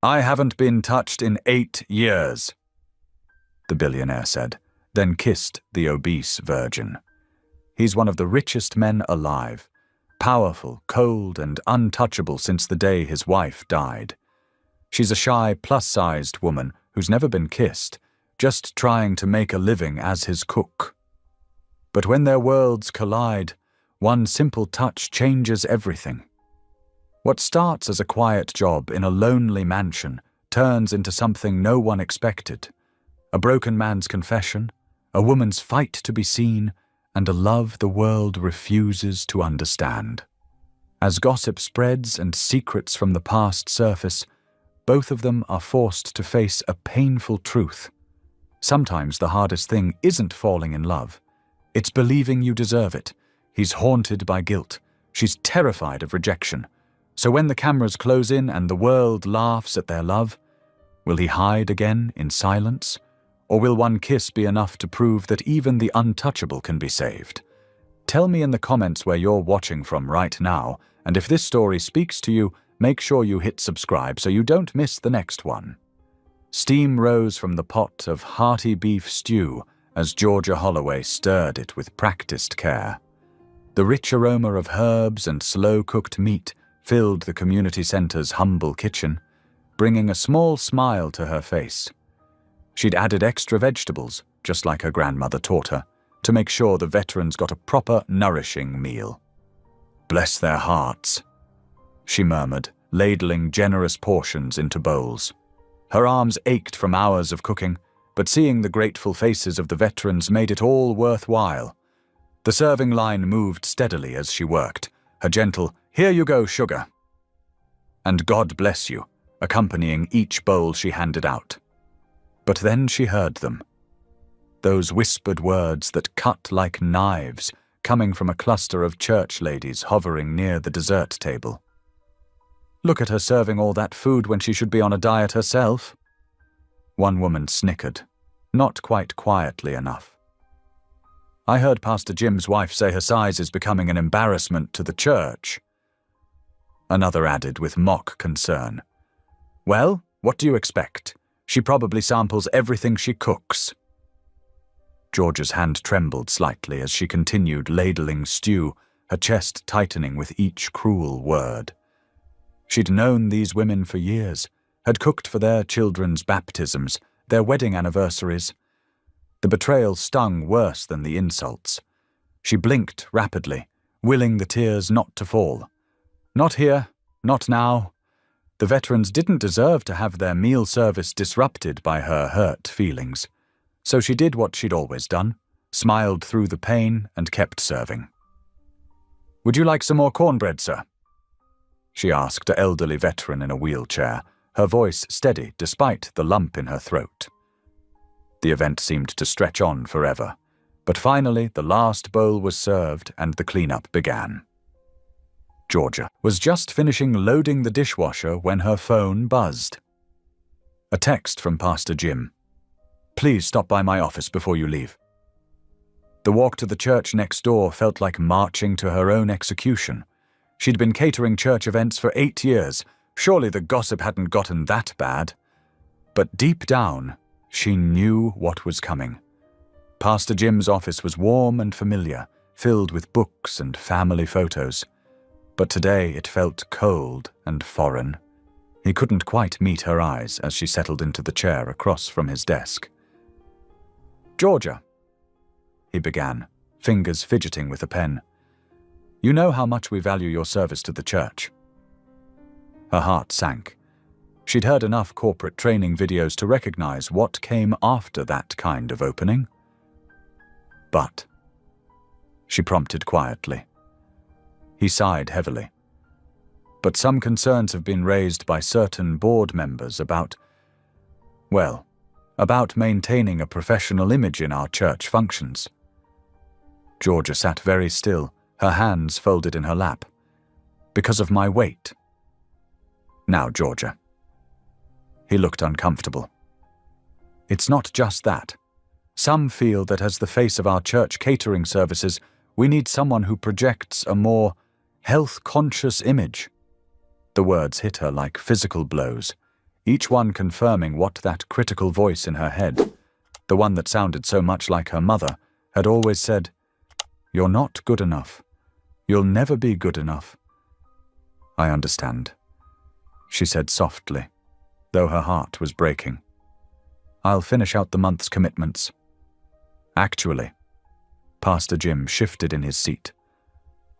I haven't been touched in 8 years, the billionaire said, then kissed the obese virgin. He's one of the richest men alive, powerful, cold, and untouchable since the day his wife died. She's a shy, plus-sized woman who's never been kissed, just trying to make a living as his cook. But when their worlds collide, one simple touch changes everything. What starts as a quiet job in a lonely mansion turns into something no one expected. A broken man's confession, a woman's fight to be seen, and a love the world refuses to understand. As gossip spreads and secrets from the past surface, both of them are forced to face a painful truth. Sometimes the hardest thing isn't falling in love. It's believing you deserve it. He's haunted by guilt. She's terrified of rejection. So when the cameras close in and the world laughs at their love, will he hide again in silence? Or will one kiss be enough to prove that even the untouchable can be saved? Tell me in the comments where you're watching from right now, and if this story speaks to you, make sure you hit subscribe so you don't miss the next one. Steam rose from the pot of hearty beef stew as Georgia Holloway stirred it with practiced care. The rich aroma of herbs and slow-cooked meat filled the community center's humble kitchen, bringing a small smile to her face. She'd added extra vegetables, just like her grandmother taught her, to make sure the veterans got a proper, nourishing meal. "Bless their hearts," she murmured, ladling generous portions into bowls. Her arms ached from hours of cooking, but seeing the grateful faces of the veterans made it all worthwhile. The serving line moved steadily as she worked, her gentle, "Here you go, sugar," and "God bless you," accompanying each bowl she handed out. But then she heard them. Those whispered words that cut like knives, coming from a cluster of church ladies hovering near the dessert table. "Look at her serving all that food when she should be on a diet herself." One woman snickered, not quite quietly enough. "I heard Pastor Jim's wife say her size is becoming an embarrassment to the church." Another added with mock concern, "Well, what do you expect? She probably samples everything she cooks." Georgia's hand trembled slightly as she continued ladling stew, her chest tightening with each cruel word. She'd known these women for years, had cooked for their children's baptisms, their wedding anniversaries. The betrayal stung worse than the insults. She blinked rapidly, willing the tears not to fall. Not here, not now. The veterans didn't deserve to have their meal service disrupted by her hurt feelings. So she did what she'd always done, smiled through the pain and kept serving. "Would you like some more cornbread, sir?" she asked an elderly veteran in a wheelchair, her voice steady despite the lump in her throat. The event seemed to stretch on forever, but finally the last bowl was served and the cleanup began. Georgia was just finishing loading the dishwasher when her phone buzzed. A text from Pastor Jim. "Please stop by my office before you leave." The walk to the church next door felt like marching to her own execution. She'd been catering church events for 8 years. Surely the gossip hadn't gotten that bad. But deep down, she knew what was coming. Pastor Jim's office was warm and familiar, filled with books and family photos. But today it felt cold and foreign. He couldn't quite meet her eyes as she settled into the chair across from his desk. "Georgia," he began, fingers fidgeting with a pen. "You know how much we value your service to the church." Her heart sank. She'd heard enough corporate training videos to recognize what came after that kind of opening. "But," she prompted quietly. He sighed heavily. "But some concerns have been raised by certain board members about maintaining a professional image in our church functions." Georgia sat very still, her hands folded in her lap. "Because of my weight." "Now, Georgia." He looked uncomfortable. "It's not just that. Some feel that as the face of our church catering services, we need someone who projects a more health-conscious image." The words hit her like physical blows. each one confirming what that critical voice in her head, the one that sounded so much like her mother, had always said, "You're not good enough. You'll never be good enough." "I understand," she said softly, though her heart was breaking. "I'll finish out the month's commitments." "Actually," Pastor Jim shifted in his seat,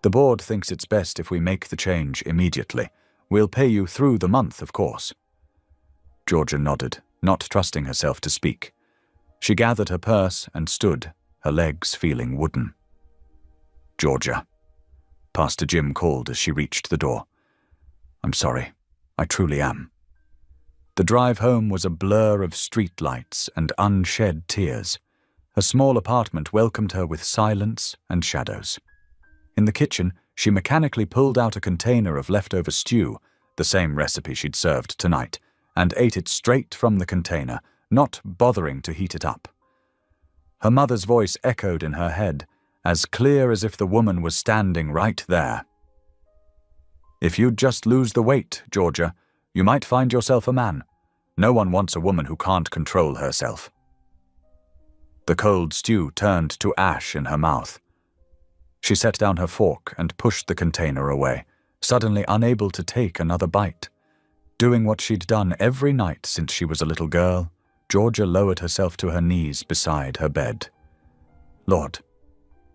"the board thinks it's best if we make the change immediately. We'll pay you through the month, of course." Georgia nodded, not trusting herself to speak. She gathered her purse and stood, her legs feeling wooden. "Georgia," Pastor Jim called as she reached the door. "I'm sorry. I truly am." The drive home was a blur of streetlights and unshed tears. Her small apartment welcomed her with silence and shadows. In the kitchen, she mechanically pulled out a container of leftover stew, the same recipe she'd served tonight, and ate it straight from the container, not bothering to heat it up. Her mother's voice echoed in her head, as clear as if the woman was standing right there. "If you'd just lose the weight, Georgia, you might find yourself a man. No one wants a woman who can't control herself." The cold stew turned to ash in her mouth. She set down her fork and pushed the container away, suddenly unable to take another bite. Doing what she'd done every night since she was a little girl, Georgia lowered herself to her knees beside her bed. "Lord,"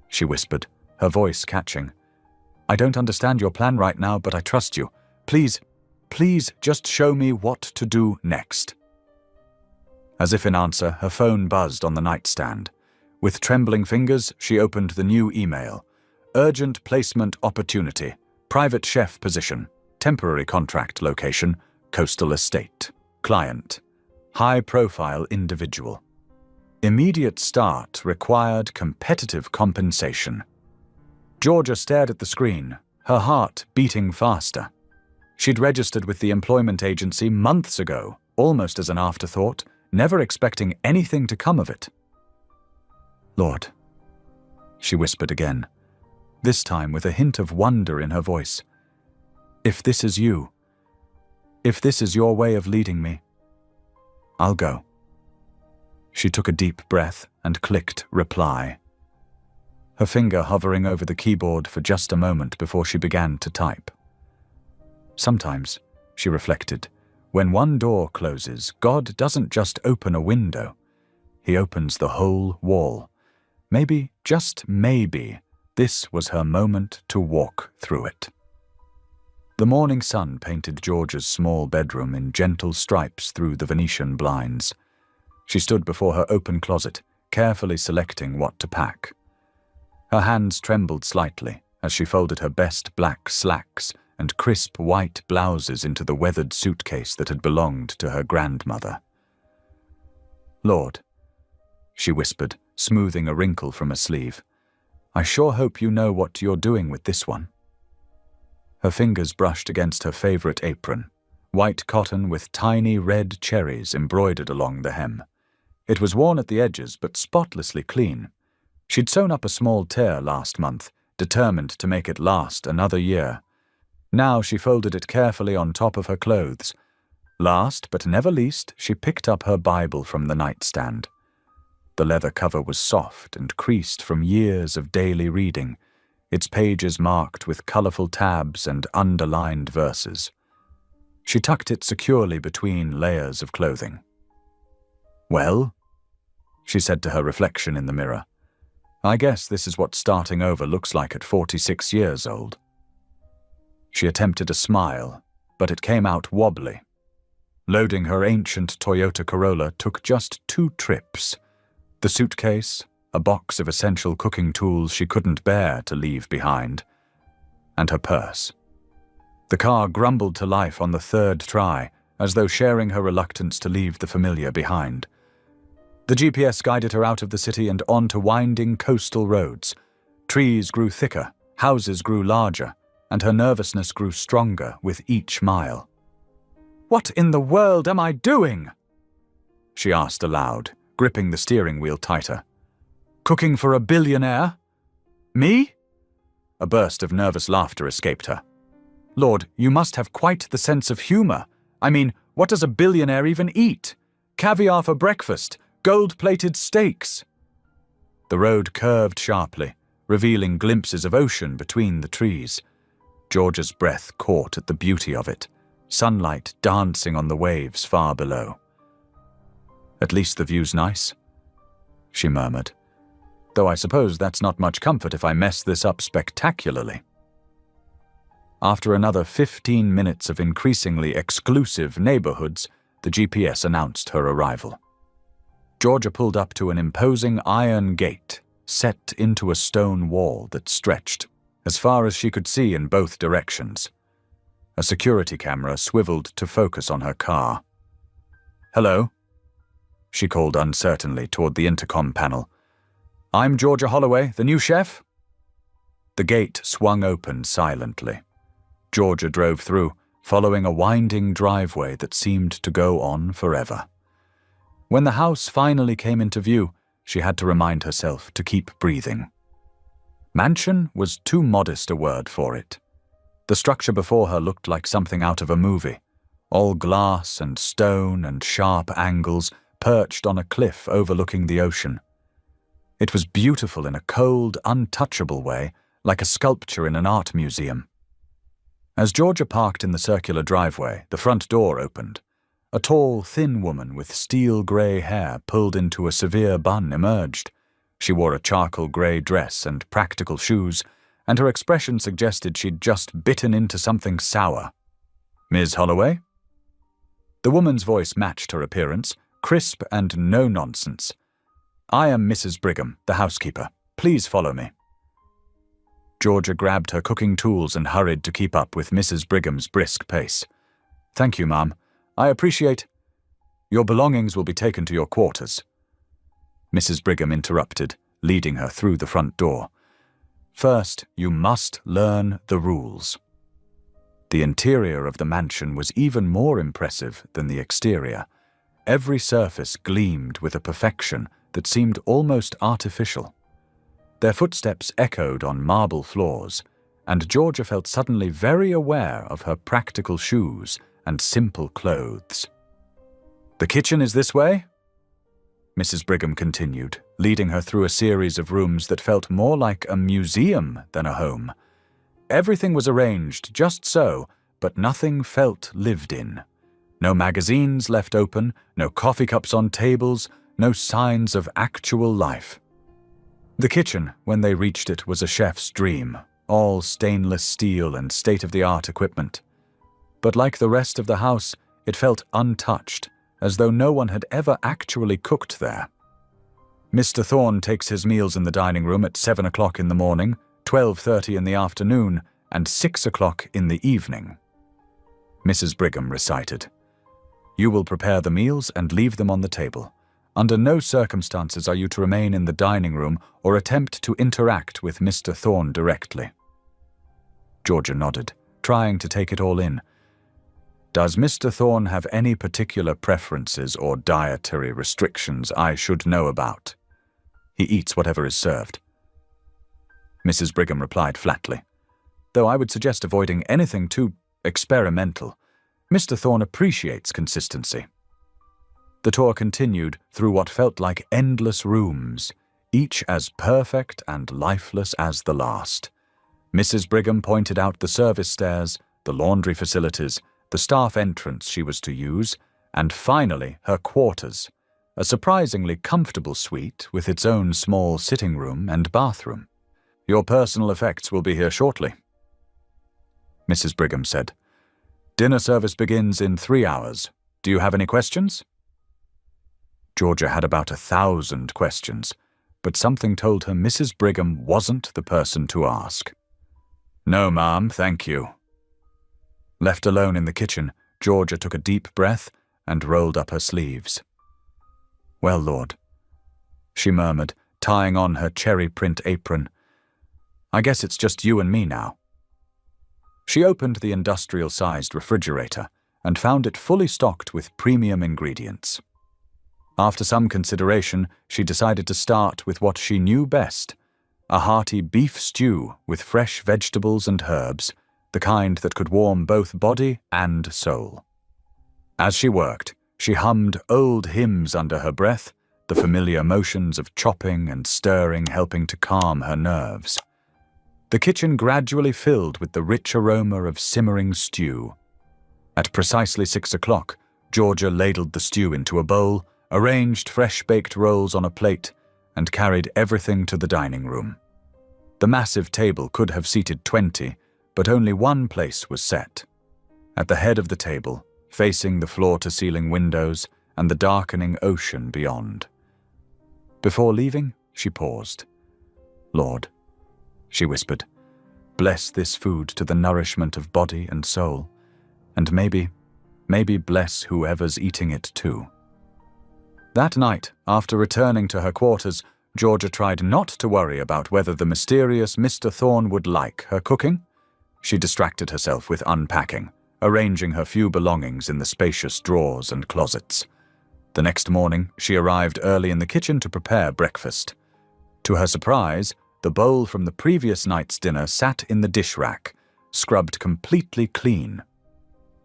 she whispered, her voice catching, "I don't understand your plan right now, but I trust you. Please, please just show me what to do next." As if in answer, her phone buzzed on the nightstand. With trembling fingers, she opened the new email. "Urgent placement opportunity. Private chef position. Temporary contract location. Coastal estate. Client. High-profile individual. Immediate start required competitive compensation." Georgia stared at the screen, her heart beating faster. She'd registered with the employment agency months ago, almost as an afterthought, never expecting anything to come of it. "Lord," she whispered again, this time with a hint of wonder in her voice, "if this is you, if this is your way of leading me, I'll go." She took a deep breath and clicked reply, her finger hovering over the keyboard for just a moment before she began to type. Sometimes, she reflected, when one door closes, God doesn't just open a window. He opens the whole wall. Maybe, just maybe, this was her moment to walk through it. The morning sun painted Georgia's small bedroom in gentle stripes through the Venetian blinds. She stood before her open closet, carefully selecting what to pack. Her hands trembled slightly as she folded her best black slacks and crisp white blouses into the weathered suitcase that had belonged to her grandmother. "Lord," she whispered, smoothing a wrinkle from a sleeve, "I sure hope you know what you're doing with this one." Her fingers brushed against her favorite apron, white cotton with tiny red cherries embroidered along the hem. It was worn at the edges but spotlessly clean. She'd sewn up a small tear last month, determined to make it last another year. Now she folded it carefully on top of her clothes. Last but never least, she picked up her Bible from the nightstand. The leather cover was soft and creased from years of daily reading, its pages marked with colorful tabs and underlined verses. She tucked it securely between layers of clothing. "Well," she said to her reflection in the mirror, "I guess this is what starting over looks like at 46 years old." She attempted a smile, but it came out wobbly. Loading her ancient Toyota Corolla took just 2 trips. The suitcase, a box of essential cooking tools she couldn't bear to leave behind, and her purse. The car grumbled to life on the 3rd try, as though sharing her reluctance to leave the familiar behind. The GPS guided her out of the city and onto winding coastal roads. Trees grew thicker, houses grew larger, and her nervousness grew stronger with each mile. "What in the world am I doing?" she asked aloud, gripping the steering wheel tighter. "Cooking for a billionaire? Me?" A burst of nervous laughter escaped her. "Lord, you must have quite the sense of humor. I mean, What does a billionaire even eat? Caviar for breakfast, gold-plated steaks. The road curved sharply, revealing glimpses of ocean between the trees. Georgia's breath caught at the beauty of it, sunlight dancing on the waves far below. "At least the view's nice," she murmured. "Though I suppose that's not much comfort if I mess this up spectacularly." After another 15 minutes of increasingly exclusive neighborhoods, the GPS announced her arrival. Georgia pulled up to an imposing iron gate set into a stone wall that stretched as far as she could see in both directions. A security camera swiveled to focus on her car. "Hello?" she called uncertainly toward the intercom panel. "I'm Georgia Holloway, the new chef?" The gate swung open silently. Georgia drove through, following a winding driveway that seemed to go on forever. When the house finally came into view, she had to remind herself to keep breathing. Mansion was too modest a word for it. The structure before her looked like something out of a movie, all glass and stone and sharp angles, perched on a cliff overlooking the ocean. It was beautiful in a cold, untouchable way, like a sculpture in an art museum. As Georgia parked in the circular driveway, the front door opened. A tall, thin woman with steel-grey hair pulled into a severe bun emerged. She wore a charcoal grey dress and practical shoes, and her expression suggested she'd just bitten into something sour. "Ms. Holloway?" The woman's voice matched her appearance, crisp and no-nonsense. "I am Mrs. Brigham, the housekeeper. Please follow me." Georgia grabbed her cooking tools and hurried to keep up with Mrs. Brigham's brisk pace. "Thank you, ma'am. I appreciate—" "Your belongings will be taken to your quarters." Mrs. Brigham interrupted, leading her through the front door. "First, you must learn the rules." The interior of the mansion was even more impressive than the exterior. Every surface gleamed with a perfection that seemed almost artificial. Their footsteps echoed on marble floors, and Georgia felt suddenly very aware of her practical shoes and simple clothes. "The kitchen is this way?" Mrs. Brigham continued, leading her through a series of rooms that felt more like a museum than a home. Everything was arranged just so, but nothing felt lived in. No magazines left open, no coffee cups on tables, no signs of actual life. The kitchen, when they reached it, was a chef's dream, all stainless steel and state-of-the-art equipment. But like the rest of the house, it felt untouched, as though no one had ever actually cooked there. "Mr. Thorne takes his meals in the dining room at 7 o'clock in the morning, 12:30 in the afternoon, and 6 o'clock in the evening," Mrs. Brigham recited. "You will prepare the meals and leave them on the table. Under no circumstances are you to remain in the dining room or attempt to interact with Mr. Thorne directly." Georgia nodded, trying to take it all in. "Does Mr. Thorne have any particular preferences or dietary restrictions I should know about?" "He eats whatever is served," Mrs. Brigham replied flatly. "Though I would suggest avoiding anything too experimental. Mr. Thorne appreciates consistency." The tour continued through what felt like endless rooms, each as perfect and lifeless as the last. Mrs. Brigham pointed out the service stairs, the laundry facilities, the staff entrance she was to use, and finally her quarters, a surprisingly comfortable suite with its own small sitting room and bathroom. "Your personal effects will be here shortly," Mrs. Brigham said. "Dinner service begins in 3 hours. Do you have any questions?" Georgia had about 1,000 questions, but something told her Mrs. Brigham wasn't the person to ask. "No, ma'am, thank you." Left alone in the kitchen, Georgia took a deep breath and rolled up her sleeves. "Well, Lord," she murmured, tying on her cherry print apron. "I guess it's just you and me now." She opened the industrial-sized refrigerator and found it fully stocked with premium ingredients. After some consideration, she decided to start with what she knew best, a hearty beef stew with fresh vegetables and herbs, the kind that could warm both body and soul. As she worked, she hummed old hymns under her breath, the familiar motions of chopping and stirring helping to calm her nerves. The kitchen gradually filled with the rich aroma of simmering stew. At precisely 6 o'clock, Georgia ladled the stew into a bowl, arranged fresh-baked rolls on a plate, and carried everything to the dining room. The massive table could have seated 20, but only one place was set. At the head of the table, facing the floor-to-ceiling windows and the darkening ocean beyond. Before leaving, she paused. "Lord," she whispered, "bless this food to the nourishment of body and soul, and maybe bless whoever's eating it too." That night, after returning to her quarters, Georgia tried not to worry about whether the mysterious Mr. Thorne would like her cooking. She distracted herself with unpacking, arranging her few belongings in the spacious drawers and closets. The next morning, she arrived early in the kitchen to prepare breakfast. To her surprise, the bowl from the previous night's dinner sat in the dish rack, scrubbed completely clean.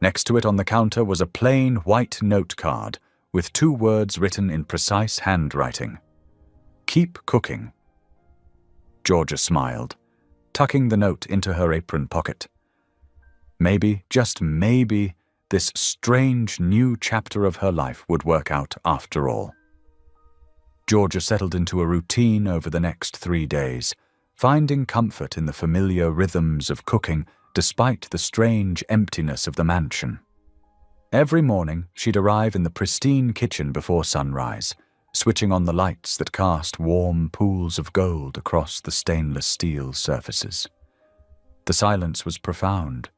Next to it on the counter was a plain white note card with 2 words written in precise handwriting. "Keep cooking." Georgia smiled, tucking the note into her apron pocket. Maybe, just maybe, this strange new chapter of her life would work out after all. Georgia settled into a routine over the next 3 days, finding comfort in the familiar rhythms of cooking despite the strange emptiness of the mansion. Every morning, she'd arrive in the pristine kitchen before sunrise, switching on the lights that cast warm pools of gold across the stainless steel surfaces. The silence was profound,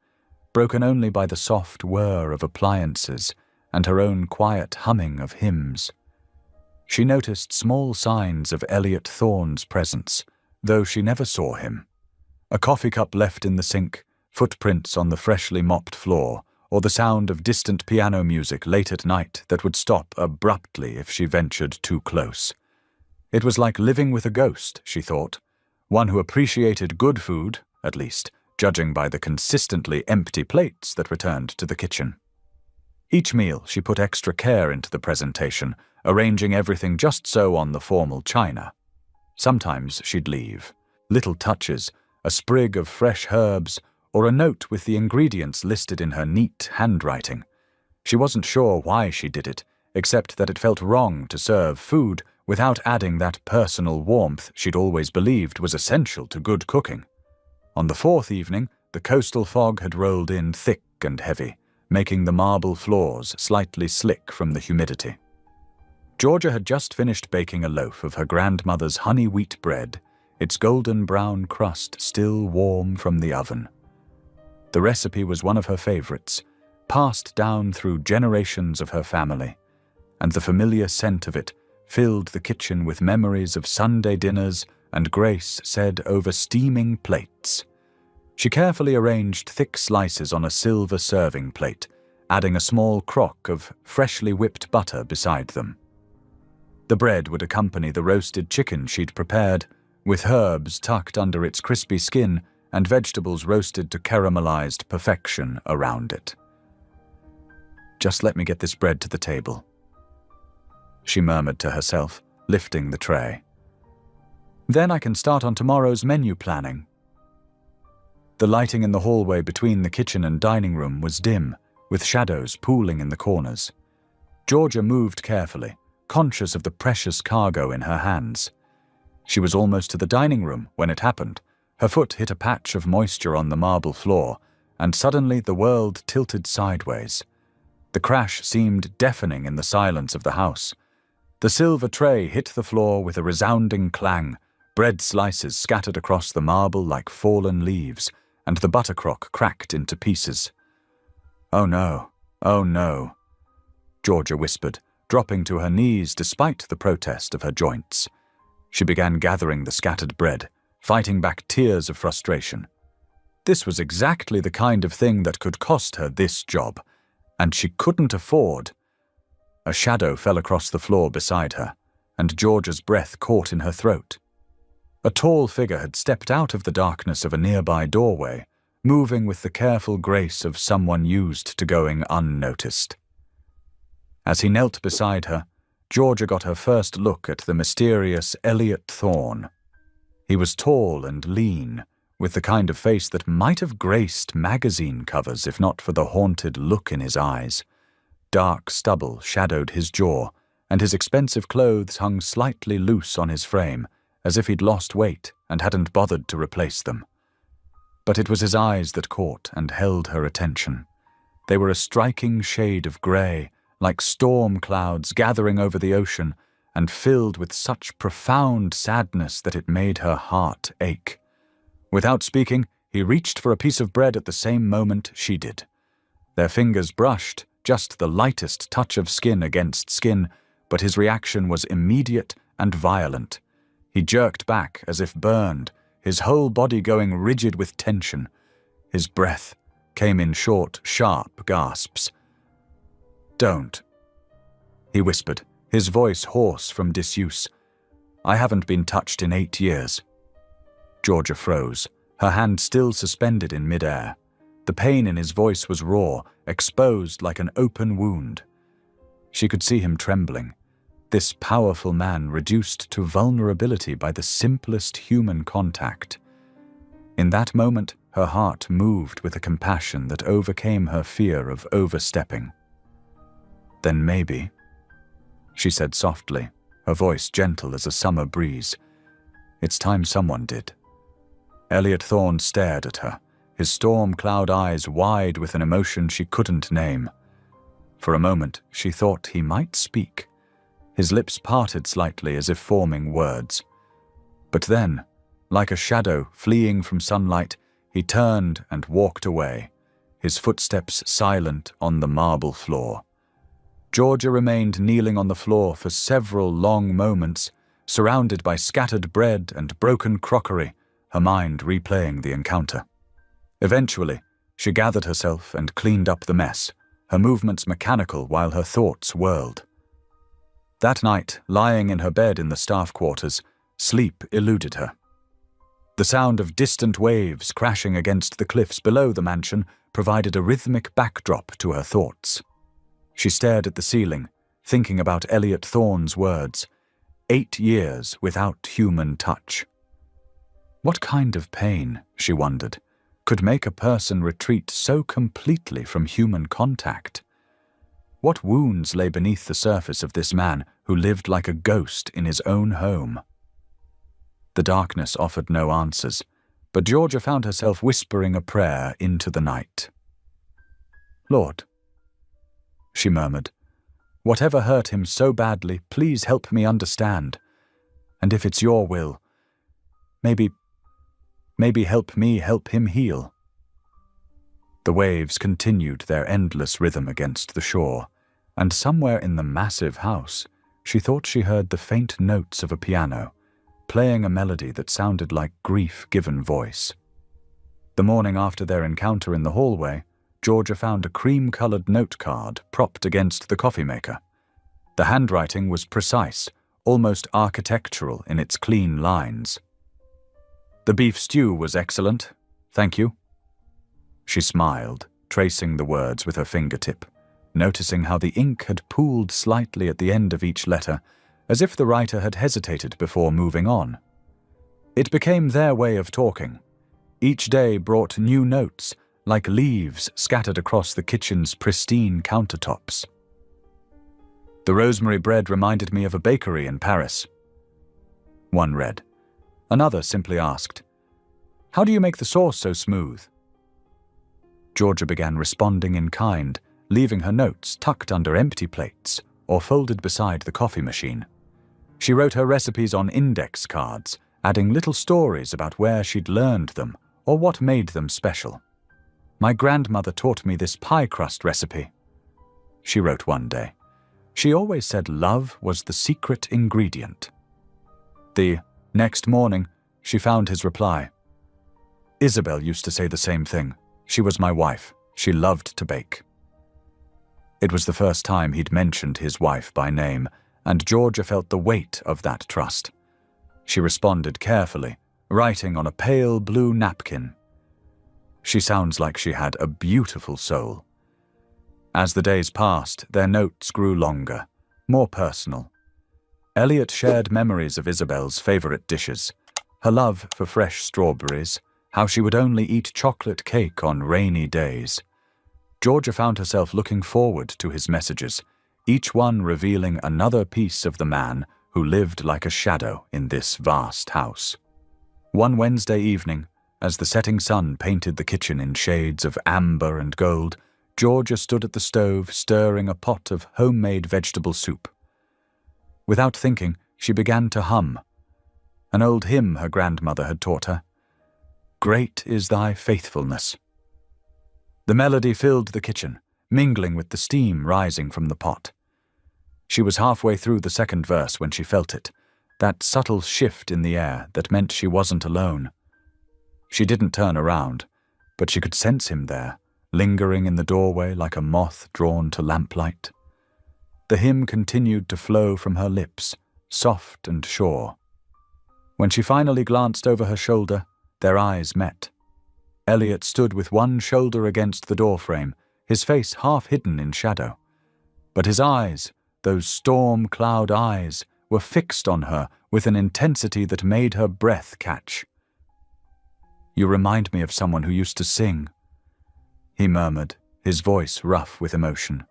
broken only by the soft whir of appliances and her own quiet humming of hymns. She noticed small signs of Elliot Thorne's presence, though she never saw him. A coffee cup left in the sink, footprints on the freshly mopped floor, or the sound of distant piano music late at night that would stop abruptly if she ventured too close. It was like living with a ghost, she thought, one who appreciated good food, at least, judging by the consistently empty plates that returned to the kitchen. Each meal she put extra care into the presentation, arranging everything just so on the formal china. Sometimes she'd leave. Little touches, a sprig of fresh herbs, or a note with the ingredients listed in her neat handwriting. She wasn't sure why she did it, except that it felt wrong to serve food without adding that personal warmth she'd always believed was essential to good cooking. On the 4th evening, the coastal fog had rolled in thick and heavy, making the marble floors slightly slick from the humidity. Georgia had just finished baking a loaf of her grandmother's honey wheat bread, its golden brown crust still warm from the oven. The recipe was one of her favorites, passed down through generations of her family, and the familiar scent of it filled the kitchen with memories of Sunday dinners and grace said over steaming plates. She carefully arranged thick slices on a silver serving plate, adding a small crock of freshly whipped butter beside them. The bread would accompany the roasted chicken she'd prepared, with herbs tucked under its crispy skin and vegetables roasted to caramelized perfection around it. "Just let me get this bread to the table," she murmured to herself, lifting the tray. "Then I can start on tomorrow's menu planning." The lighting in the hallway between the kitchen and dining room was dim, with shadows pooling in the corners. Georgia moved carefully, conscious of the precious cargo in her hands. She was almost to the dining room when it happened. Her foot hit a patch of moisture on the marble floor, and suddenly the world tilted sideways. The crash seemed deafening in the silence of the house. The silver tray hit the floor with a resounding clang, bread slices scattered across the marble like fallen leaves, and the butter crock cracked into pieces. "Oh no, oh no," Georgia whispered, dropping to her knees despite the protest of her joints. She began gathering the scattered bread, fighting back tears of frustration. This was exactly the kind of thing that could cost her this job, and she couldn't afford. A shadow fell across the floor beside her, and Georgia's breath caught in her throat. A tall figure had stepped out of the darkness of a nearby doorway, moving with the careful grace of someone used to going unnoticed. As he knelt beside her, Georgia got her first look at the mysterious Elliot Thorne. He was tall and lean, with the kind of face that might have graced magazine covers if not for the haunted look in his eyes. Dark stubble shadowed his jaw, and his expensive clothes hung slightly loose on his frame, as if he'd lost weight and hadn't bothered to replace them. But it was his eyes that caught and held her attention. They were a striking shade of grey, like storm clouds gathering over the ocean, and filled with such profound sadness that it made her heart ache. Without speaking, he reached for a piece of bread at the same moment she did. Their fingers brushed, just the lightest touch of skin against skin, but his reaction was immediate and violent. He jerked back as if burned, his whole body going rigid with tension. His breath came in short, sharp gasps. "Don't," he whispered, his voice hoarse from disuse. "I haven't been touched in 8 years." Georgia froze, her hand still suspended in midair. The pain in his voice was raw, exposed like an open wound. She could see him trembling. This powerful man reduced to vulnerability by the simplest human contact. In that moment, her heart moved with a compassion that overcame her fear of overstepping. "Then maybe," she said softly, her voice gentle as a summer breeze, "it's time someone did." Elliot Thorne stared at her, his storm cloud eyes wide with an emotion she couldn't name. For a moment, she thought he might speak. His lips parted slightly as if forming words. But then, like a shadow fleeing from sunlight, he turned and walked away, his footsteps silent on the marble floor. Georgia remained kneeling on the floor for several long moments, surrounded by scattered bread and broken crockery, her mind replaying the encounter. Eventually, she gathered herself and cleaned up the mess, her movements mechanical while her thoughts whirled. That night, lying in her bed in the staff quarters, sleep eluded her. The sound of distant waves crashing against the cliffs below the mansion provided a rhythmic backdrop to her thoughts. She stared at the ceiling, thinking about Elliot Thorne's words, 8 years without human touch. What kind of pain, she wondered, could make a person retreat so completely from human contact? What wounds lay beneath the surface of this man who lived like a ghost in his own home? The darkness offered no answers, but Georgia found herself whispering a prayer into the night. "Lord," she murmured, "whatever hurt him so badly, please help me understand. And if it's your will, maybe help me help him heal." The waves continued their endless rhythm against the shore, and somewhere in the massive house, she thought she heard the faint notes of a piano, playing a melody that sounded like grief given voice. The morning after their encounter in the hallway, Georgia found a cream-colored note card propped against the coffee maker. The handwriting was precise, almost architectural in its clean lines. "The beef stew was excellent, thank you." She smiled, tracing the words with her fingertip, noticing how the ink had pooled slightly at the end of each letter, as if the writer had hesitated before moving on. It became their way of talking. Each day brought new notes, like leaves scattered across the kitchen's pristine countertops. "The rosemary bread reminded me of a bakery in Paris," one read. Another simply asked, "How do you make the sauce so smooth?" Georgia began responding in kind, leaving her notes tucked under empty plates or folded beside the coffee machine. She wrote her recipes on index cards, adding little stories about where she'd learned them or what made them special. "My grandmother taught me this pie crust recipe," she wrote one day. "She always said love was the secret ingredient." The next morning, she found his reply. "Isabel used to say the same thing. She was my wife. She loved to bake." It was the first time he'd mentioned his wife by name, and Georgia felt the weight of that trust. She responded carefully, writing on a pale blue napkin, "She sounds like she had a beautiful soul." As the days passed, their notes grew longer, more personal. Elliot shared memories of Isabel's favorite dishes, her love for fresh strawberries, how she would only eat chocolate cake on rainy days. Georgia found herself looking forward to his messages, each one revealing another piece of the man who lived like a shadow in this vast house. One Wednesday evening, as the setting sun painted the kitchen in shades of amber and gold, Georgia stood at the stove stirring a pot of homemade vegetable soup. Without thinking, she began to hum. An old hymn her grandmother had taught her. "Great is thy faithfulness." The melody filled the kitchen, mingling with the steam rising from the pot. She was halfway through the second verse when she felt it, that subtle shift in the air that meant she wasn't alone. She didn't turn around, but she could sense him there, lingering in the doorway like a moth drawn to lamplight. The hymn continued to flow from her lips, soft and sure. When she finally glanced over her shoulder, their eyes met. Elliot stood with one shoulder against the doorframe, his face half hidden in shadow. But his eyes, those storm cloud eyes, were fixed on her with an intensity that made her breath catch. "You remind me of someone who used to sing," he murmured, his voice rough with emotion.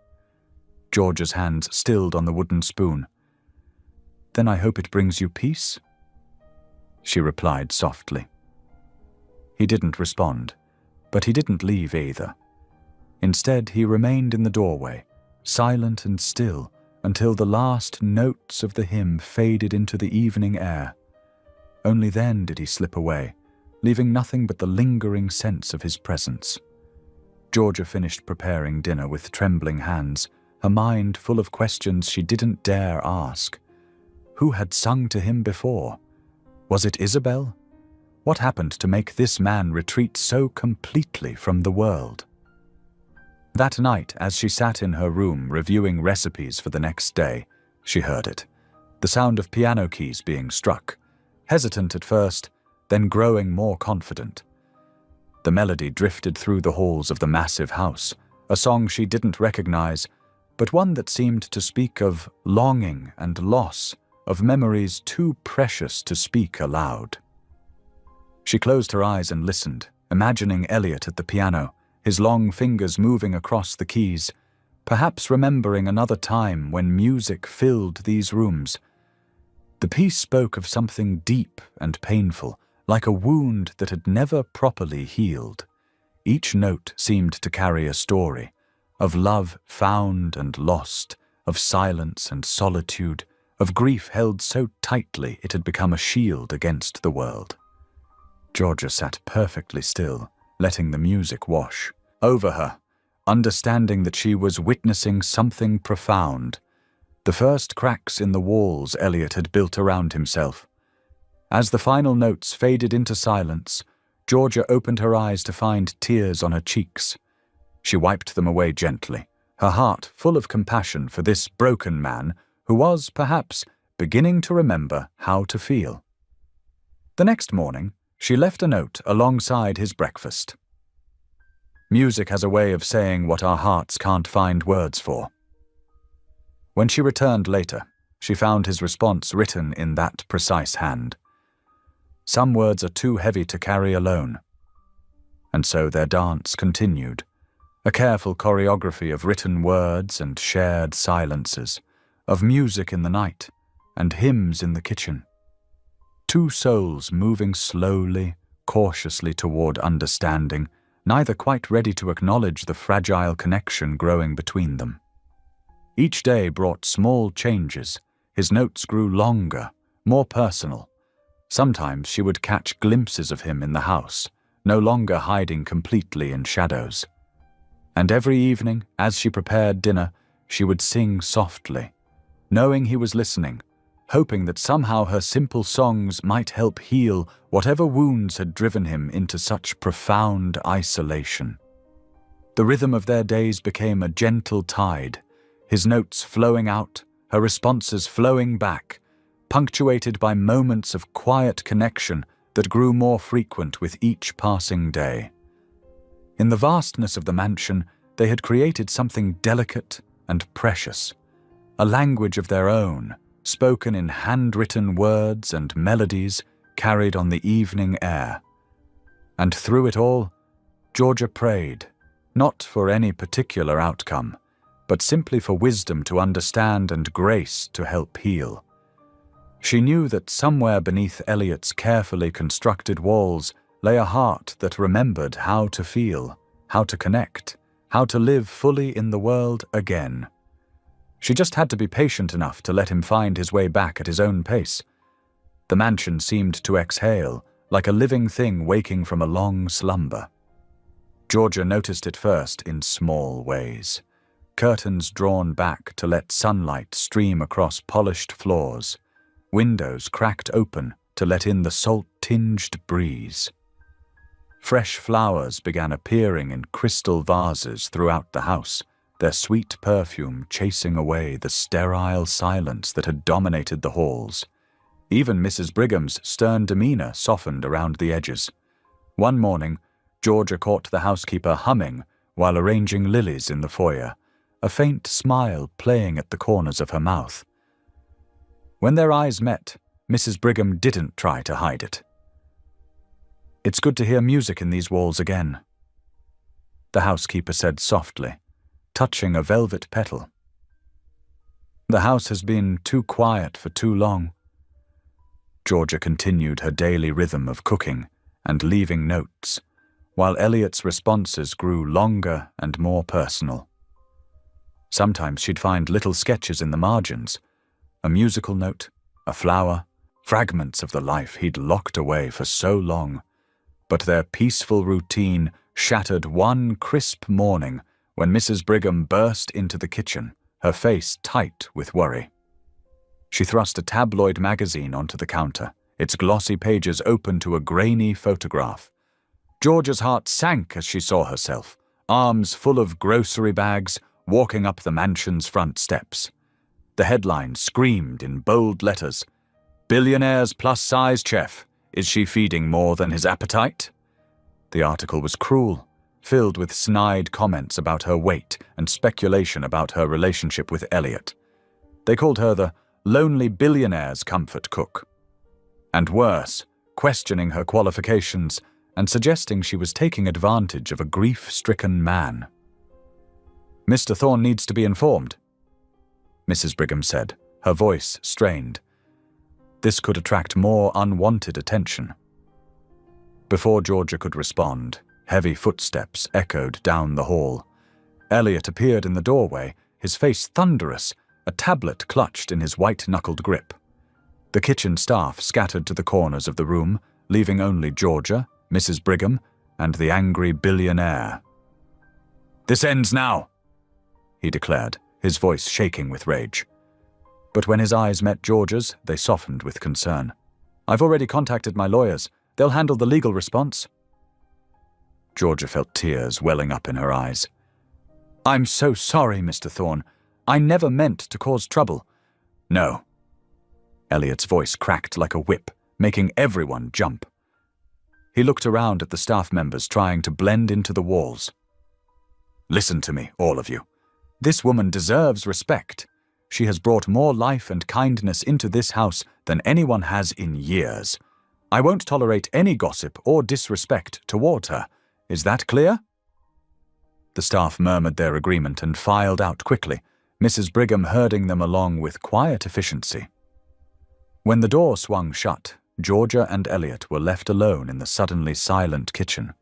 George's hands stilled on the wooden spoon. "Then I hope it brings you peace?" she replied softly. He didn't respond, but he didn't leave either. Instead, he remained in the doorway, silent and still, until the last notes of the hymn faded into the evening air. Only then did he slip away, leaving nothing but the lingering sense of his presence. Georgia finished preparing dinner with trembling hands, her mind full of questions she didn't dare ask. Who had sung to him before? Was it Isabel? What happened to make this man retreat so completely from the world? That night, as she sat in her room reviewing recipes for the next day, she heard it. The sound of piano keys being struck, hesitant at first, then growing more confident. The melody drifted through the halls of the massive house, a song she didn't recognize, but one that seemed to speak of longing and loss, of memories too precious to speak aloud. She closed her eyes and listened, imagining Elliot at the piano, his long fingers moving across the keys, perhaps remembering another time when music filled these rooms. The piece spoke of something deep and painful, like a wound that had never properly healed. Each note seemed to carry a story, of love found and lost, of silence and solitude, of grief held so tightly it had become a shield against the world. Georgia sat perfectly still, letting the music wash over her, understanding that she was witnessing something profound, the first cracks in the walls Elliot had built around himself. As the final notes faded into silence, Georgia opened her eyes to find tears on her cheeks. She wiped them away gently, her heart full of compassion for this broken man who was, perhaps, beginning to remember how to feel. The next morning, she left a note alongside his breakfast. Music has a way of saying what our hearts can't find words for. When she returned later, she found his response written in that precise hand. Some words are too heavy to carry alone. And so their dance continued, a careful choreography of written words and shared silences, of music in the night and hymns in the kitchen. Two souls moving slowly, cautiously toward understanding, neither quite ready to acknowledge the fragile connection growing between them. Each day brought small changes. His notes grew longer, more personal. Sometimes she would catch glimpses of him in the house, no longer hiding completely in shadows. And every evening, as she prepared dinner, she would sing softly, knowing he was listening, hoping that somehow her simple songs might help heal whatever wounds had driven him into such profound isolation. The rhythm of their days became a gentle tide, his notes flowing out, her responses flowing back, punctuated by moments of quiet connection that grew more frequent with each passing day. In the vastness of the mansion, They had created something delicate and precious, a language of their own, spoken in handwritten words and melodies carried on the evening air. And through it all, Georgia prayed, not for any particular outcome, but simply for wisdom to understand and grace to help heal. She knew that somewhere beneath Elliot's carefully constructed walls lay a heart that remembered how to feel, how to connect, how to live fully in the world again. She just had to be patient enough to let him find his way back at his own pace. The mansion seemed to exhale, like a living thing waking from a long slumber. Georgia noticed it first in small ways. Curtains drawn back to let sunlight stream across polished floors, windows cracked open to let in the salt-tinged breeze. Fresh flowers began appearing in crystal vases throughout the house, their sweet perfume chasing away the sterile silence that had dominated the halls. Even Mrs. Brigham's stern demeanor softened around the edges. One morning, Georgia caught the housekeeper humming while arranging lilies in the foyer, a faint smile playing at the corners of her mouth. When their eyes met, Mrs. Brigham didn't try to hide it. "It's good to hear music in these walls again," the housekeeper said softly, touching a velvet petal. "The house has been too quiet for too long." Georgia continued her daily rhythm of cooking and leaving notes, while Elliot's responses grew longer and more personal. Sometimes she'd find little sketches in the margins, a musical note, a flower, fragments of the life he'd locked away for so long. But their peaceful routine shattered one crisp morning when Mrs. Brigham burst into the kitchen, her face tight with worry. She thrust a tabloid magazine onto the counter, its glossy pages open to a grainy photograph. Georgia's heart sank as she saw herself, arms full of grocery bags, walking up the mansion's front steps. The headline screamed in bold letters, "Billionaire's plus-size chef. Is she feeding more than his appetite?" The article was cruel, filled with snide comments about her weight and speculation about her relationship with Elliot. They called her the lonely billionaire's comfort cook. And worse, questioning her qualifications and suggesting she was taking advantage of a grief-stricken man. "Mr. Thorne needs to be informed," Mrs. Brigham said, her voice strained. This could attract more unwanted attention. Before Georgia could respond, heavy footsteps echoed down the hall. Elliot appeared in the doorway, his face thunderous, a tablet clutched in his white-knuckled grip. The kitchen staff scattered to the corners of the room, leaving only Georgia, Mrs. Brigham, and the angry billionaire. "This ends now," he declared, his voice shaking with rage. But when his eyes met Georgia's, they softened with concern. "I've already contacted my lawyers. They'll handle the legal response." Georgia felt tears welling up in her eyes. "I'm so sorry, Mr. Thorne. I never meant to cause trouble." "No." Elliot's voice cracked like a whip, making everyone jump. He looked around at the staff members trying to blend into the walls. "Listen to me, all of you. This woman deserves respect. She has brought more life and kindness into this house than anyone has in years. I won't tolerate any gossip or disrespect toward her. Is that clear?" The staff murmured their agreement and filed out quickly, Mrs. Brigham herding them along with quiet efficiency. When the door swung shut, Georgia and Elliot were left alone in the suddenly silent kitchen.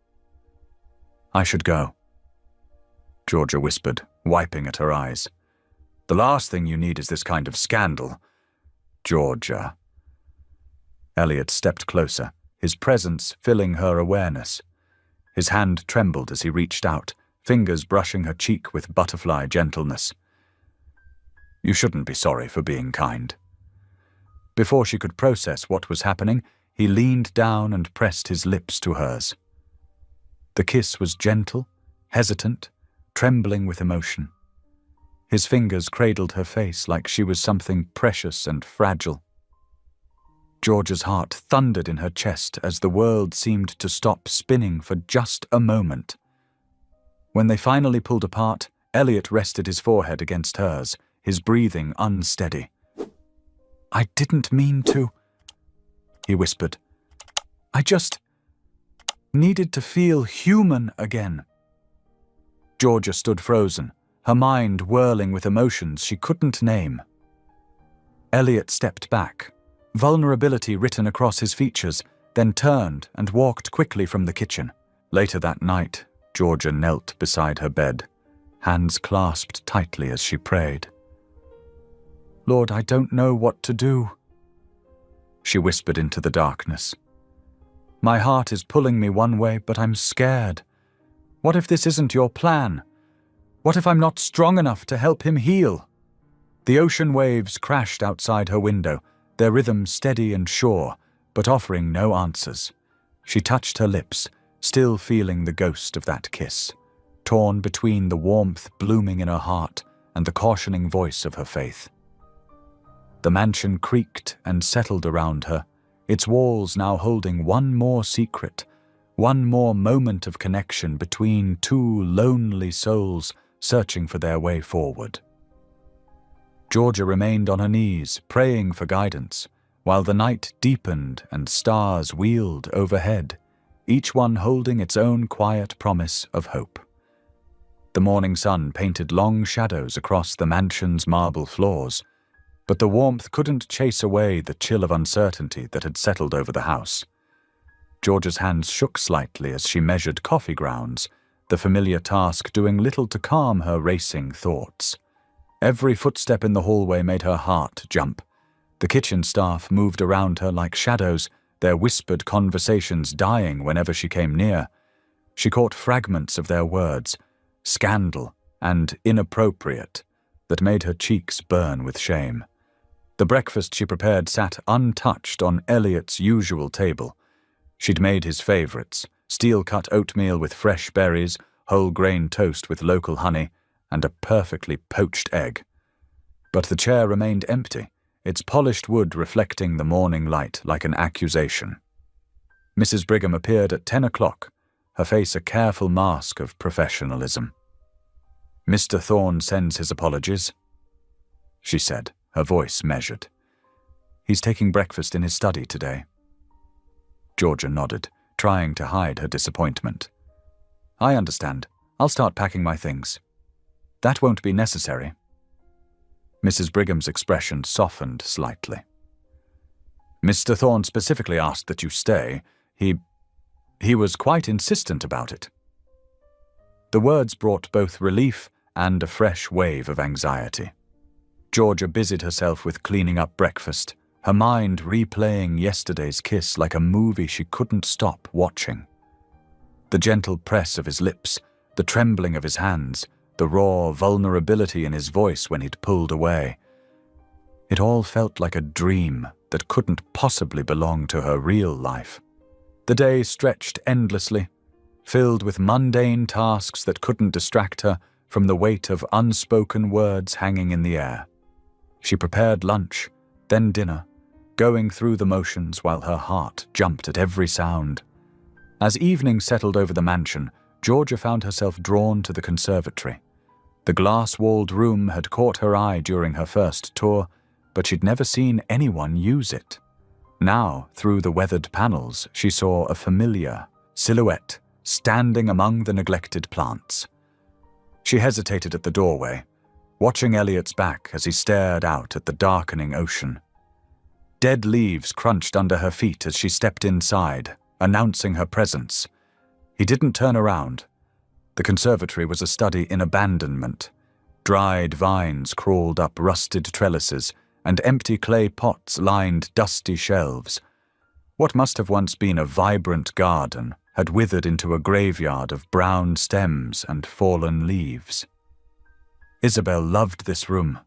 "I should go," Georgia whispered, wiping at her eyes. "The last thing you need is this kind of scandal." "Georgia." Elliot stepped closer, his presence filling her awareness. His hand trembled as he reached out, fingers brushing her cheek with butterfly gentleness. "You shouldn't be sorry for being kind." Before she could process what was happening, he leaned down and pressed his lips to hers. The kiss was gentle, hesitant, trembling with emotion. His fingers cradled her face like she was something precious and fragile. Georgia's heart thundered in her chest as the world seemed to stop spinning for just a moment. When they finally pulled apart, Elliot rested his forehead against hers, his breathing unsteady. "I didn't mean to," he whispered. "I just needed to feel human again." Georgia stood frozen, her mind whirling with emotions she couldn't name. Elliot stepped back, vulnerability written across his features, then turned and walked quickly from the kitchen. Later that night, Georgia knelt beside her bed, hands clasped tightly as she prayed. "Lord, I don't know what to do," she whispered into the darkness. "My heart is pulling me one way, but I'm scared. What if this isn't your plan? What if I'm not strong enough to help him heal?" The ocean waves crashed outside her window, their rhythm steady and sure, but offering no answers. She touched her lips, still feeling the ghost of that kiss, torn between the warmth blooming in her heart and the cautioning voice of her faith. The mansion creaked and settled around her, its walls now holding one more secret, one more moment of connection between two lonely souls searching for their way forward. Georgia remained on her knees, praying for guidance, while the night deepened and stars wheeled overhead, each one holding its own quiet promise of hope. The morning sun painted long shadows across the mansion's marble floors, but the warmth couldn't chase away the chill of uncertainty that had settled over the house. Georgia's hands shook slightly as she measured coffee grounds, the familiar task doing little to calm her racing thoughts. Every footstep in the hallway made her heart jump. The kitchen staff moved around her like shadows, their whispered conversations dying whenever she came near. She caught fragments of their words, scandal and inappropriate, that made her cheeks burn with shame. The breakfast she prepared sat untouched on Elliot's usual table. She'd made his favorites, steel-cut oatmeal with fresh berries, whole-grain toast with local honey, and a perfectly poached egg. But the chair remained empty, its polished wood reflecting the morning light like an accusation. Mrs. Brigham appeared at 10 o'clock, her face a careful mask of professionalism. "Mr. Thorne sends his apologies," she said, her voice measured. "He's taking breakfast in his study today." Georgia nodded, trying to hide her disappointment. "I understand. I'll start packing my things." "That won't be necessary." Mrs. Brigham's expression softened slightly. "Mr. Thorne specifically asked that you stay. He was quite insistent about it." The words brought both relief and a fresh wave of anxiety. Georgia busied herself with cleaning up breakfast, her mind replaying yesterday's kiss like a movie she couldn't stop watching. The gentle press of his lips, the trembling of his hands, the raw vulnerability in his voice when he'd pulled away. It all felt like a dream that couldn't possibly belong to her real life. The day stretched endlessly, filled with mundane tasks that couldn't distract her from the weight of unspoken words hanging in the air. She prepared lunch, then dinner, going through the motions while her heart jumped at every sound. As evening settled over the mansion, Georgia found herself drawn to the conservatory. The glass-walled room had caught her eye during her first tour, but she'd never seen anyone use it. Now, through the weathered panels, she saw a familiar silhouette standing among the neglected plants. She hesitated at the doorway, watching Elliot's back as he stared out at the darkening ocean. Dead leaves crunched under her feet as she stepped inside, announcing her presence. He didn't turn around. The conservatory was a study in abandonment. Dried vines crawled up rusted trellises, and empty clay pots lined dusty shelves. What must have once been a vibrant garden had withered into a graveyard of brown stems and fallen leaves. "Isabel loved this room,"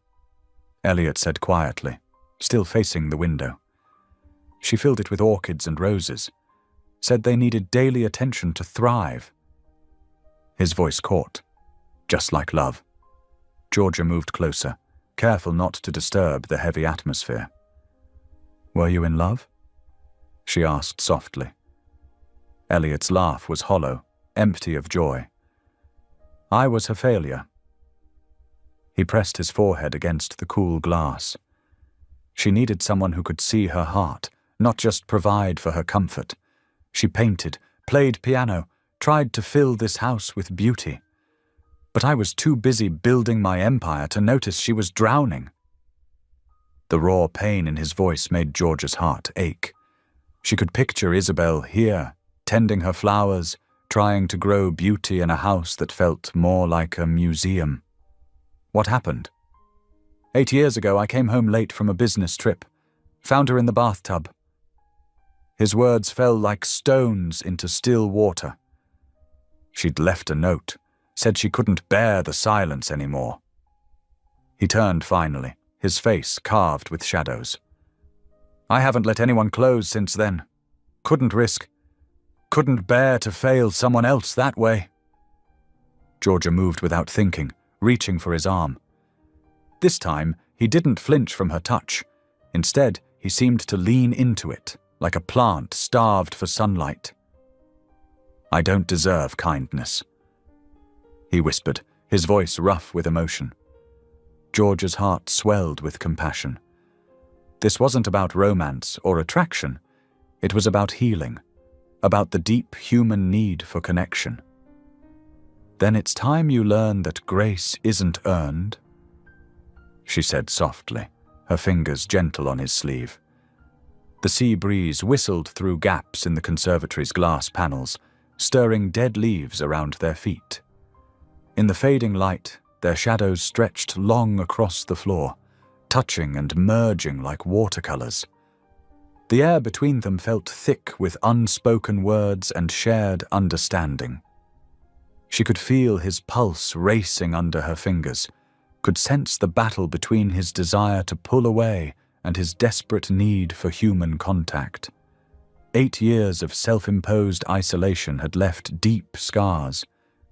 Elliot said quietly, still facing the window. "She filled it with orchids and roses, said they needed daily attention to thrive." His voice caught, just like love. Georgia moved closer, careful not to disturb the heavy atmosphere. "Were you in love?" she asked softly. Elliot's laugh was hollow, empty of joy. I was her failure. He pressed his forehead against the cool glass. She needed someone who could see her heart, not just provide for her comfort. She painted, played piano, tried to fill this house with beauty. But I was too busy building my empire to notice she was drowning. The raw pain in his voice made Georgia's heart ache. She could picture Isabel here, tending her flowers, trying to grow beauty in a house that felt more like a museum. What happened? 8 years ago, I came home late from a business trip. Found her in the bathtub. His words fell like stones into still water. She'd left a note, said she couldn't bear the silence anymore. He turned finally, his face carved with shadows. I haven't let anyone close since then. Couldn't risk. Couldn't bear to fail someone else that way. Georgia moved without thinking, reaching for his arm. This time, he didn't flinch from her touch. Instead, he seemed to lean into it, like a plant starved for sunlight. I don't deserve kindness, he whispered, his voice rough with emotion. Georgia's heart swelled with compassion. This wasn't about romance or attraction. It was about healing, about the deep human need for connection. Then it's time you learn that grace isn't earned, she said softly, her fingers gentle on his sleeve. The sea breeze whistled through gaps in the conservatory's glass panels, stirring dead leaves around their feet. In the fading light, their shadows stretched long across the floor, touching and merging like watercolors. The air between them felt thick with unspoken words and shared understanding. She could feel his pulse racing under her fingers, could sense the battle between his desire to pull away and his desperate need for human contact. 8 years of self-imposed isolation had left deep scars,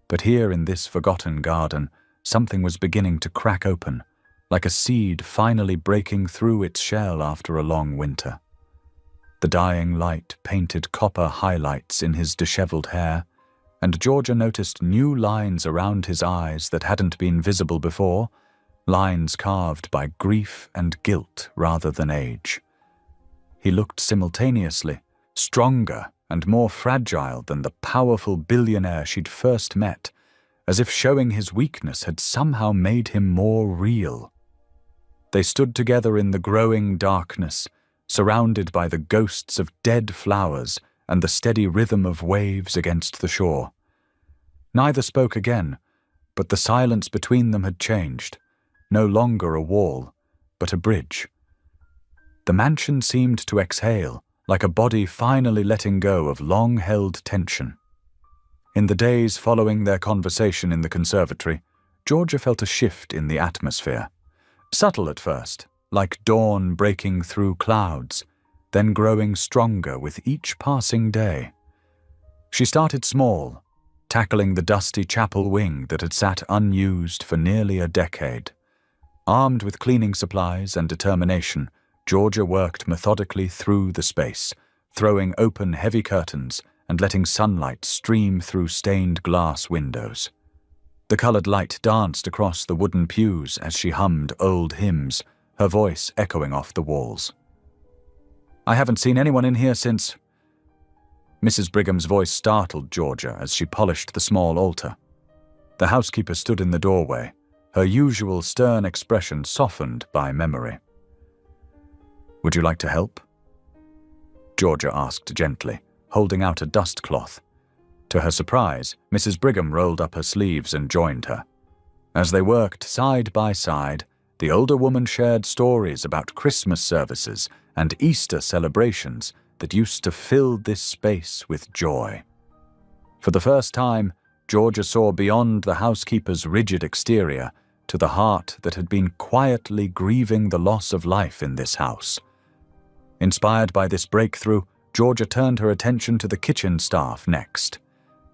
but here in this forgotten garden, something was beginning to crack open, like a seed finally breaking through its shell after a long winter. The dying light painted copper highlights in his disheveled hair, and Georgia noticed new lines around his eyes that hadn't been visible before, lines carved by grief and guilt rather than age. He looked simultaneously stronger and more fragile than the powerful billionaire she'd first met, as if showing his weakness had somehow made him more real. They stood together in the growing darkness, surrounded by the ghosts of dead flowers and the steady rhythm of waves against the shore. Neither spoke again, but the silence between them had changed, no longer a wall, but a bridge. The mansion seemed to exhale, like a body finally letting go of long-held tension. In the days following their conversation in the conservatory, Georgia felt a shift in the atmosphere. Subtle at first, like dawn breaking through clouds, then growing stronger with each passing day. She started small, tackling the dusty chapel wing that had sat unused for nearly a decade. Armed with cleaning supplies and determination, Georgia worked methodically through the space, throwing open heavy curtains and letting sunlight stream through stained glass windows. The colored light danced across the wooden pews as she hummed old hymns, her voice echoing off the walls. I haven't seen anyone in here since... Mrs. Brigham's voice startled Georgia as she polished the small altar. The housekeeper stood in the doorway, her usual stern expression softened by memory. Would you like to help? Georgia asked gently, holding out a dust cloth. To her surprise, Mrs. Brigham rolled up her sleeves and joined her. As they worked side by side, the older woman shared stories about Christmas services and Easter celebrations that used to fill this space with joy. For the first time, Georgia saw beyond the housekeeper's rigid exterior to the heart that had been quietly grieving the loss of life in this house. Inspired by this breakthrough, Georgia turned her attention to the kitchen staff next.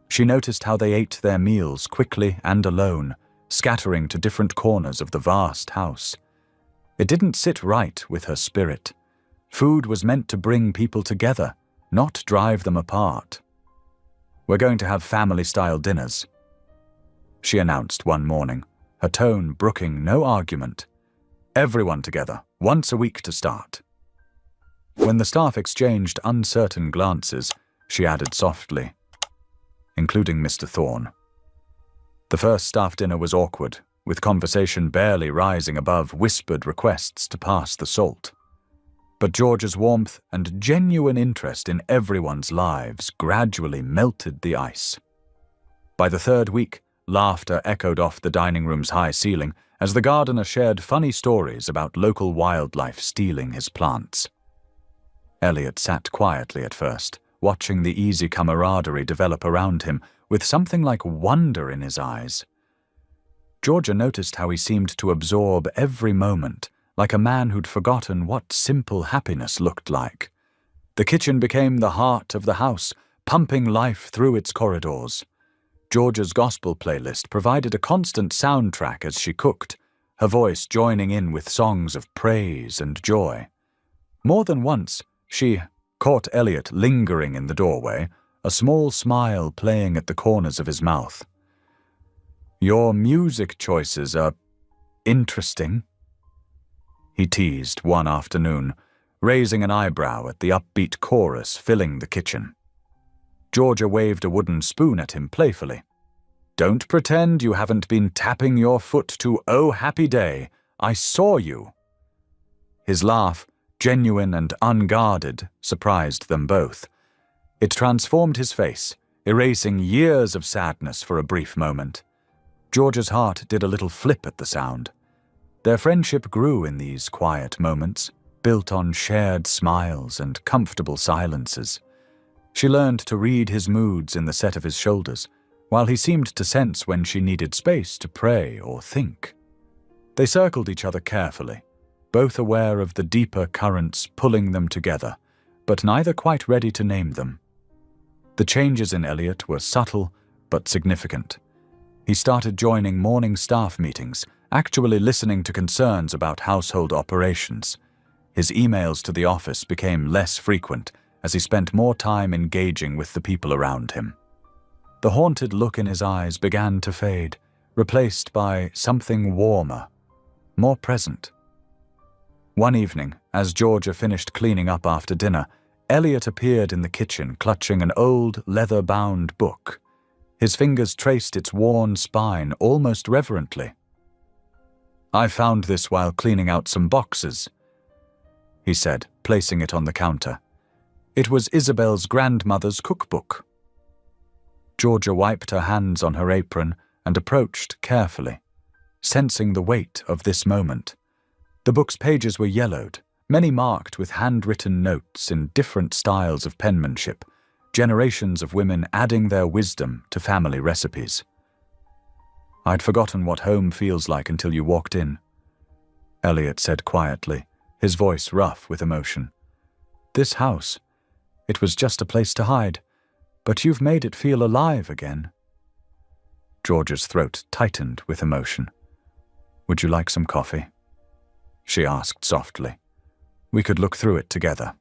She noticed how they ate their meals quickly and alone, scattering to different corners of the vast house. It didn't sit right with her spirit. Food was meant to bring people together, not drive them apart. We're going to have family-style dinners. she announced one morning, her tone brooking no argument. "Everyone together, once a week to start." When the staff exchanged uncertain glances, she added softly, "Including Mr. Thorne." The first staff dinner was awkward, with conversation barely rising above whispered requests to pass the salt. But George's warmth and genuine interest in everyone's lives gradually melted the ice. By the third week, laughter echoed off the dining room's high ceiling as the gardener shared funny stories about local wildlife stealing his plants. Elliot sat quietly at first, watching the easy camaraderie develop around him, with something like wonder in his eyes. Georgia noticed how he seemed to absorb every moment, like a man who'd forgotten what simple happiness looked like. The kitchen became the heart of the house, pumping life through its corridors. Georgia's gospel playlist provided a constant soundtrack as she cooked, her voice joining in with songs of praise and joy. More than once, she caught Elliot lingering in the doorway, a small smile playing at the corners of his mouth. "Your music choices are interesting," he teased one afternoon, raising an eyebrow at the upbeat chorus filling the kitchen. Georgia waved a wooden spoon at him playfully. "Don't pretend you haven't been tapping your foot to 'Oh Happy Day.' I saw you." His laugh, genuine and unguarded, surprised them both. It transformed his face, erasing years of sadness for a brief moment. George's heart did a little flip at the sound. Their friendship grew in these quiet moments, built on shared smiles and comfortable silences. She learned to read his moods in the set of his shoulders, while he seemed to sense when she needed space to pray or think. They circled each other carefully, both aware of the deeper currents pulling them together, but neither quite ready to name them. The changes in Elliot were subtle but significant. He started joining morning staff meetings, actually listening to concerns about household operations. His emails to the office became less frequent as he spent more time engaging with the people around him. The haunted look in his eyes began to fade, replaced by something warmer, more present. One evening, as Georgia finished cleaning up after dinner, Elliot appeared in the kitchen clutching an old leather-bound book. His fingers traced its worn spine almost reverently. "I found this while cleaning out some boxes," he said, placing it on the counter. "It was Isabel's grandmother's cookbook." Georgia wiped her hands on her apron and approached carefully, sensing the weight of this moment. The book's pages were yellowed, many marked with handwritten notes in different styles of penmanship, generations of women adding their wisdom to family recipes. "I'd forgotten what home feels like until you walked in," Elliot said quietly, his voice rough with emotion. "This house, it was just a place to hide, but you've made it feel alive again." Georgia's throat tightened with emotion. "Would you like some coffee?" she asked softly. "We could look through it together."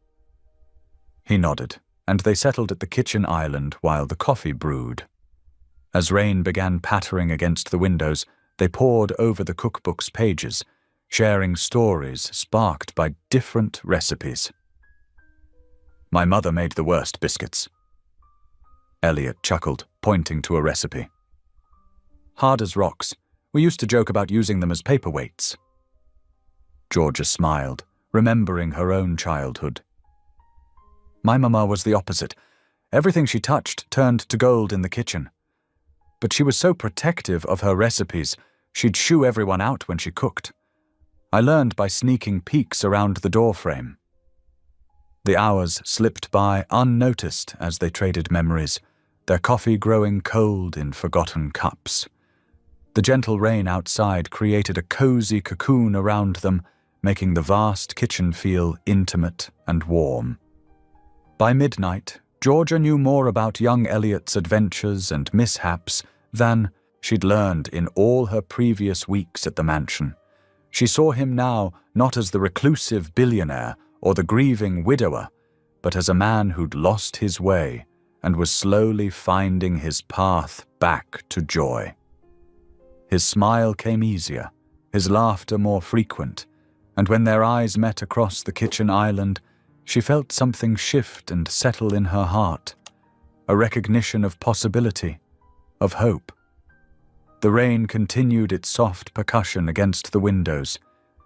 He nodded, and they settled at the kitchen island while the coffee brewed. As rain began pattering against the windows, they pored over the cookbook's pages, sharing stories sparked by different recipes. "My mother made the worst biscuits," Elliot chuckled, pointing to a recipe. "Hard as rocks. We used to joke about using them as paperweights." Georgia smiled, remembering her own childhood. "My mama was the opposite. Everything she touched turned to gold in the kitchen. But she was so protective of her recipes, she'd shoo everyone out when she cooked. I learned by sneaking peeks around the doorframe." The hours slipped by unnoticed as they traded memories, their coffee growing cold in forgotten cups. The gentle rain outside created a cozy cocoon around them, making the vast kitchen feel intimate and warm. By midnight, Georgia knew more about young Elliot's adventures and mishaps than she'd learned in all her previous weeks at the mansion. She saw him now not as the reclusive billionaire or the grieving widower, but as a man who'd lost his way and was slowly finding his path back to joy. His smile came easier, his laughter more frequent, and when their eyes met across the kitchen island, she felt something shift and settle in her heart, a recognition of possibility, of hope. The rain continued its soft percussion against the windows,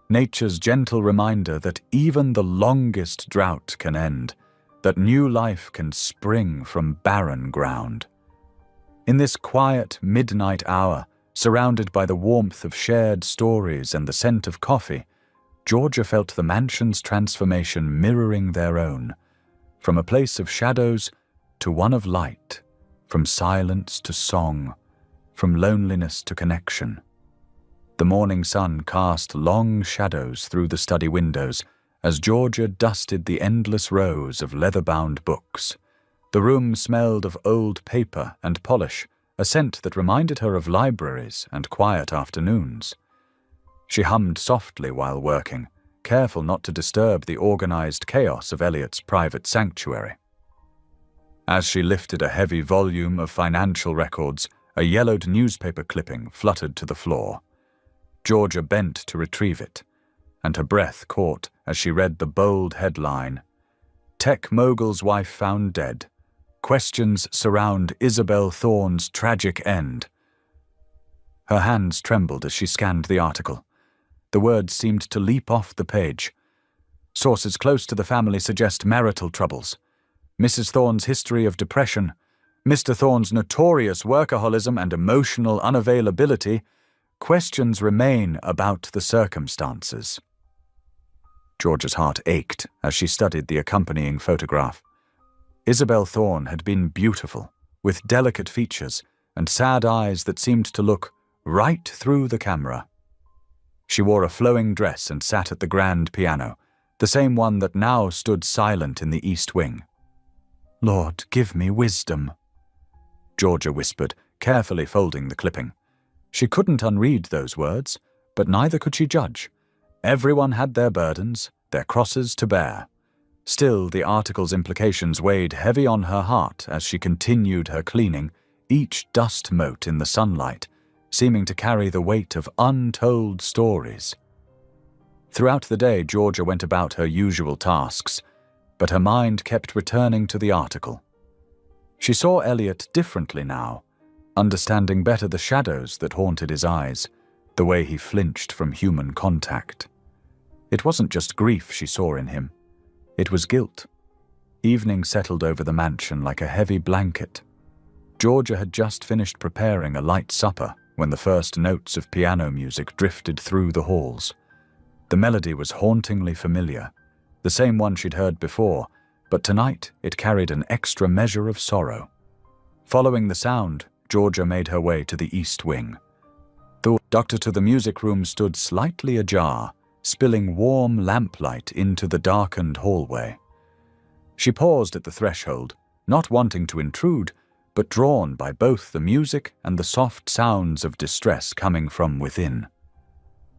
nature's gentle reminder that even the longest drought can end, that new life can spring from barren ground. In this quiet midnight hour, surrounded by the warmth of shared stories and the scent of coffee, Georgia felt the mansion's transformation mirroring their own, from a place of shadows to one of light, from silence to song, from loneliness to connection. The morning sun cast long shadows through the study windows as Georgia dusted the endless rows of leather-bound books. The room smelled of old paper and polish, a scent that reminded her of libraries and quiet afternoons. She hummed softly while working, careful not to disturb the organized chaos of Elliot's private sanctuary. As she lifted a heavy volume of financial records, a yellowed newspaper clipping fluttered to the floor. Georgia bent to retrieve it, and her breath caught as she read the bold headline, "Tech mogul's wife found dead. Questions surround Isabel Thorne's tragic end." Her hands trembled as she scanned the article. The words seemed to leap off the page. Sources close to the family suggest marital troubles. Mrs. Thorne's history of depression, Mr. Thorne's notorious workaholism and emotional unavailability. Questions remain about the circumstances. Georgia's heart ached as she studied the accompanying photograph. Isabel Thorne had been beautiful, with delicate features and sad eyes that seemed to look right through the camera. She wore a flowing dress and sat at the grand piano, the same one that now stood silent in the east wing. "Lord, give me wisdom," Georgia whispered, carefully folding the clipping. She couldn't unread those words, but neither could she judge. Everyone had their burdens, their crosses to bear. Still, the article's implications weighed heavy on her heart as she continued her cleaning, each dust mote in the sunlight seeming to carry the weight of untold stories. Throughout the day, Georgia went about her usual tasks, but her mind kept returning to the article. She saw Elliot differently now, understanding better the shadows that haunted his eyes, the way he flinched from human contact. It wasn't just grief she saw in him. It was guilt. Evening settled over the mansion like a heavy blanket. Georgia had just finished preparing a light supper when the first notes of piano music drifted through the halls. The melody was hauntingly familiar, the same one she'd heard before, but tonight it carried an extra measure of sorrow. Following the sound, Georgia made her way to the east wing. The doctor to the music room stood slightly ajar, spilling warm lamplight into the darkened hallway. She paused at the threshold, not wanting to intrude, but drawn by both the music and the soft sounds of distress coming from within.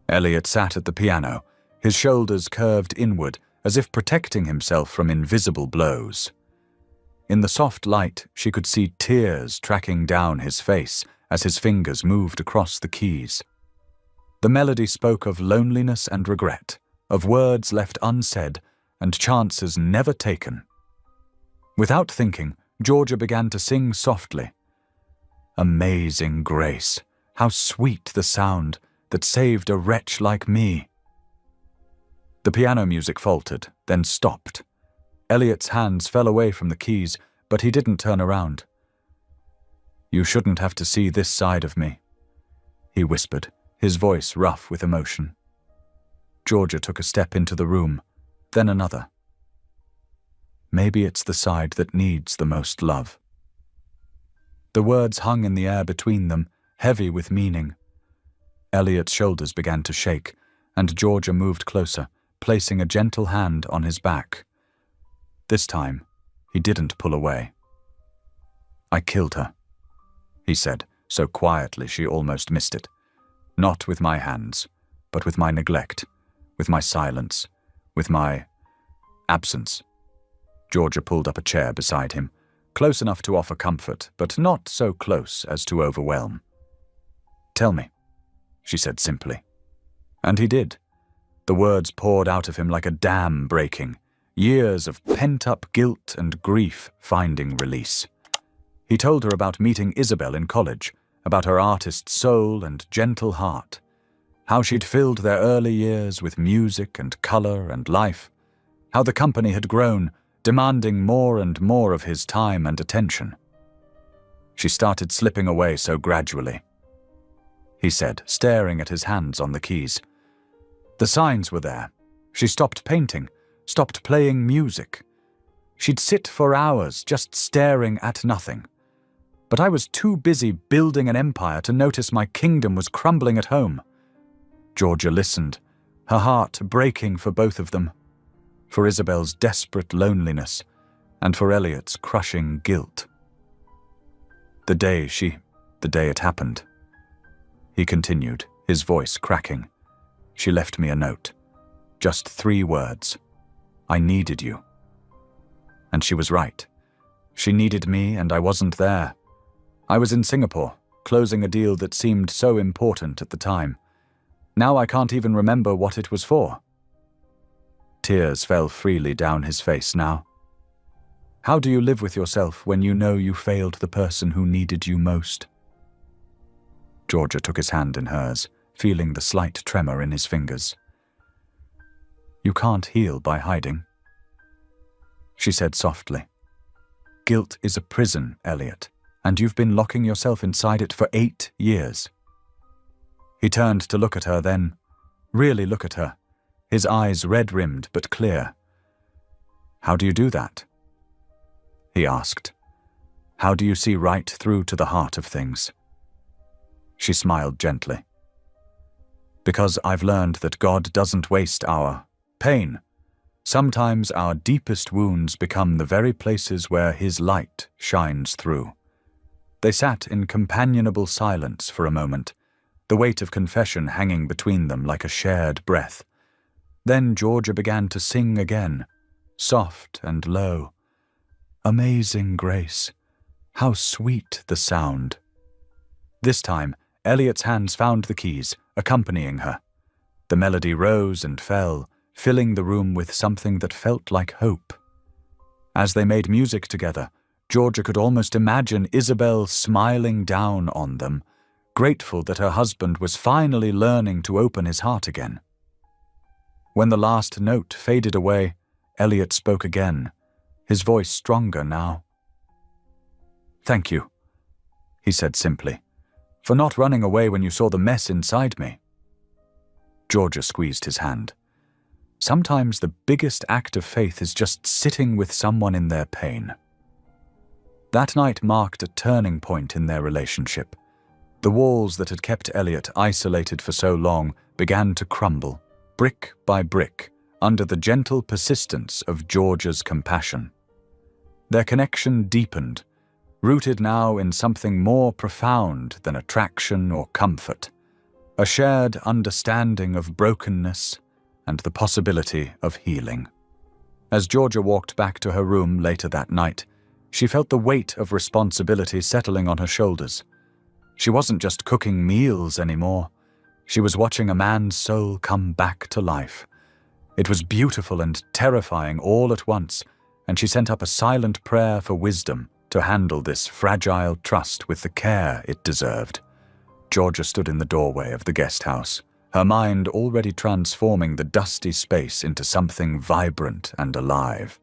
Elliot sat at the piano, his shoulders curved inward, as if protecting himself from invisible blows. In the soft light, she could see tears tracking down his face as his fingers moved across the keys. The melody spoke of loneliness and regret, of words left unsaid and chances never taken. Without thinking, Georgia began to sing softly. "Amazing grace, how sweet the sound that saved a wretch like me." The piano music faltered, then stopped. Elliot's hands fell away from the keys, but he didn't turn around. "You shouldn't have to see this side of me," he whispered, his voice rough with emotion. Georgia took a step into the room, then another. "Maybe it's the side that needs the most love." The words hung in the air between them, heavy with meaning. Elliot's shoulders began to shake, and Georgia moved closer, placing a gentle hand on his back. This time, he didn't pull away. "I killed her," he said, so quietly she almost missed it. "Not with my hands, but with my neglect, with my silence, with my absence." Georgia pulled up a chair beside him, close enough to offer comfort, but not so close as to overwhelm. "Tell me," she said simply. And he did. The words poured out of him like a dam breaking, years of pent-up guilt and grief finding release. He told her about meeting Isabel in college, about her artist soul and gentle heart, how she'd filled their early years with music and color and life, how the company had grown, demanding more and more of his time and attention. She started slipping away so gradually, he said, staring at his hands on the keys. The signs were there. She stopped painting, stopped playing music. She'd sit for hours just staring at nothing. But I was too busy building an empire to notice my kingdom was crumbling at home. Georgia listened, her heart breaking for both of them, for Isabel's desperate loneliness and for Elliot's crushing guilt. The day it happened, he continued, his voice cracking. She left me a note. Just 3 words. I needed you. And she was right. She needed me and I wasn't there. I was in Singapore, closing a deal that seemed so important at the time. Now I can't even remember what it was for. Tears fell freely down his face now. How do you live with yourself when you know you failed the person who needed you most? Georgia took his hand in hers, feeling the slight tremor in his fingers. You can't heal by hiding, she said softly. Guilt is a prison, Elliot, and you've been locking yourself inside it for 8 years. He turned to look at her then, really look at her, his eyes red-rimmed but clear. How do you do that? He asked. How do you see right through to the heart of things? She smiled gently. Because I've learned that God doesn't waste our pain. Sometimes our deepest wounds become the very places where His light shines through. They sat in companionable silence for a moment, the weight of confession hanging between them like a shared breath. Then Georgia began to sing again, soft and low. Amazing grace, how sweet the sound. This time, Elliot's hands found the keys, accompanying her. The melody rose and fell, filling the room with something that felt like hope. As they made music together, Georgia could almost imagine Isabel smiling down on them, grateful that her husband was finally learning to open his heart again. When the last note faded away, Elliot spoke again, his voice stronger now. Thank you, he said simply, for not running away when you saw the mess inside me. Georgia squeezed his hand. Sometimes the biggest act of faith is just sitting with someone in their pain. That night marked a turning point in their relationship. The walls that had kept Elliot isolated for so long began to crumble, brick by brick, under the gentle persistence of Georgia's compassion. Their connection deepened, rooted now in something more profound than attraction or comfort, a shared understanding of brokenness and the possibility of healing. As Georgia walked back to her room later that night, she felt the weight of responsibility settling on her shoulders. She wasn't just cooking meals anymore. She was watching a man's soul come back to life. It was beautiful and terrifying all at once, and she sent up a silent prayer for wisdom to handle this fragile trust with the care it deserved. Georgia stood in the doorway of the guest house, her mind already transforming the dusty space into something vibrant and alive.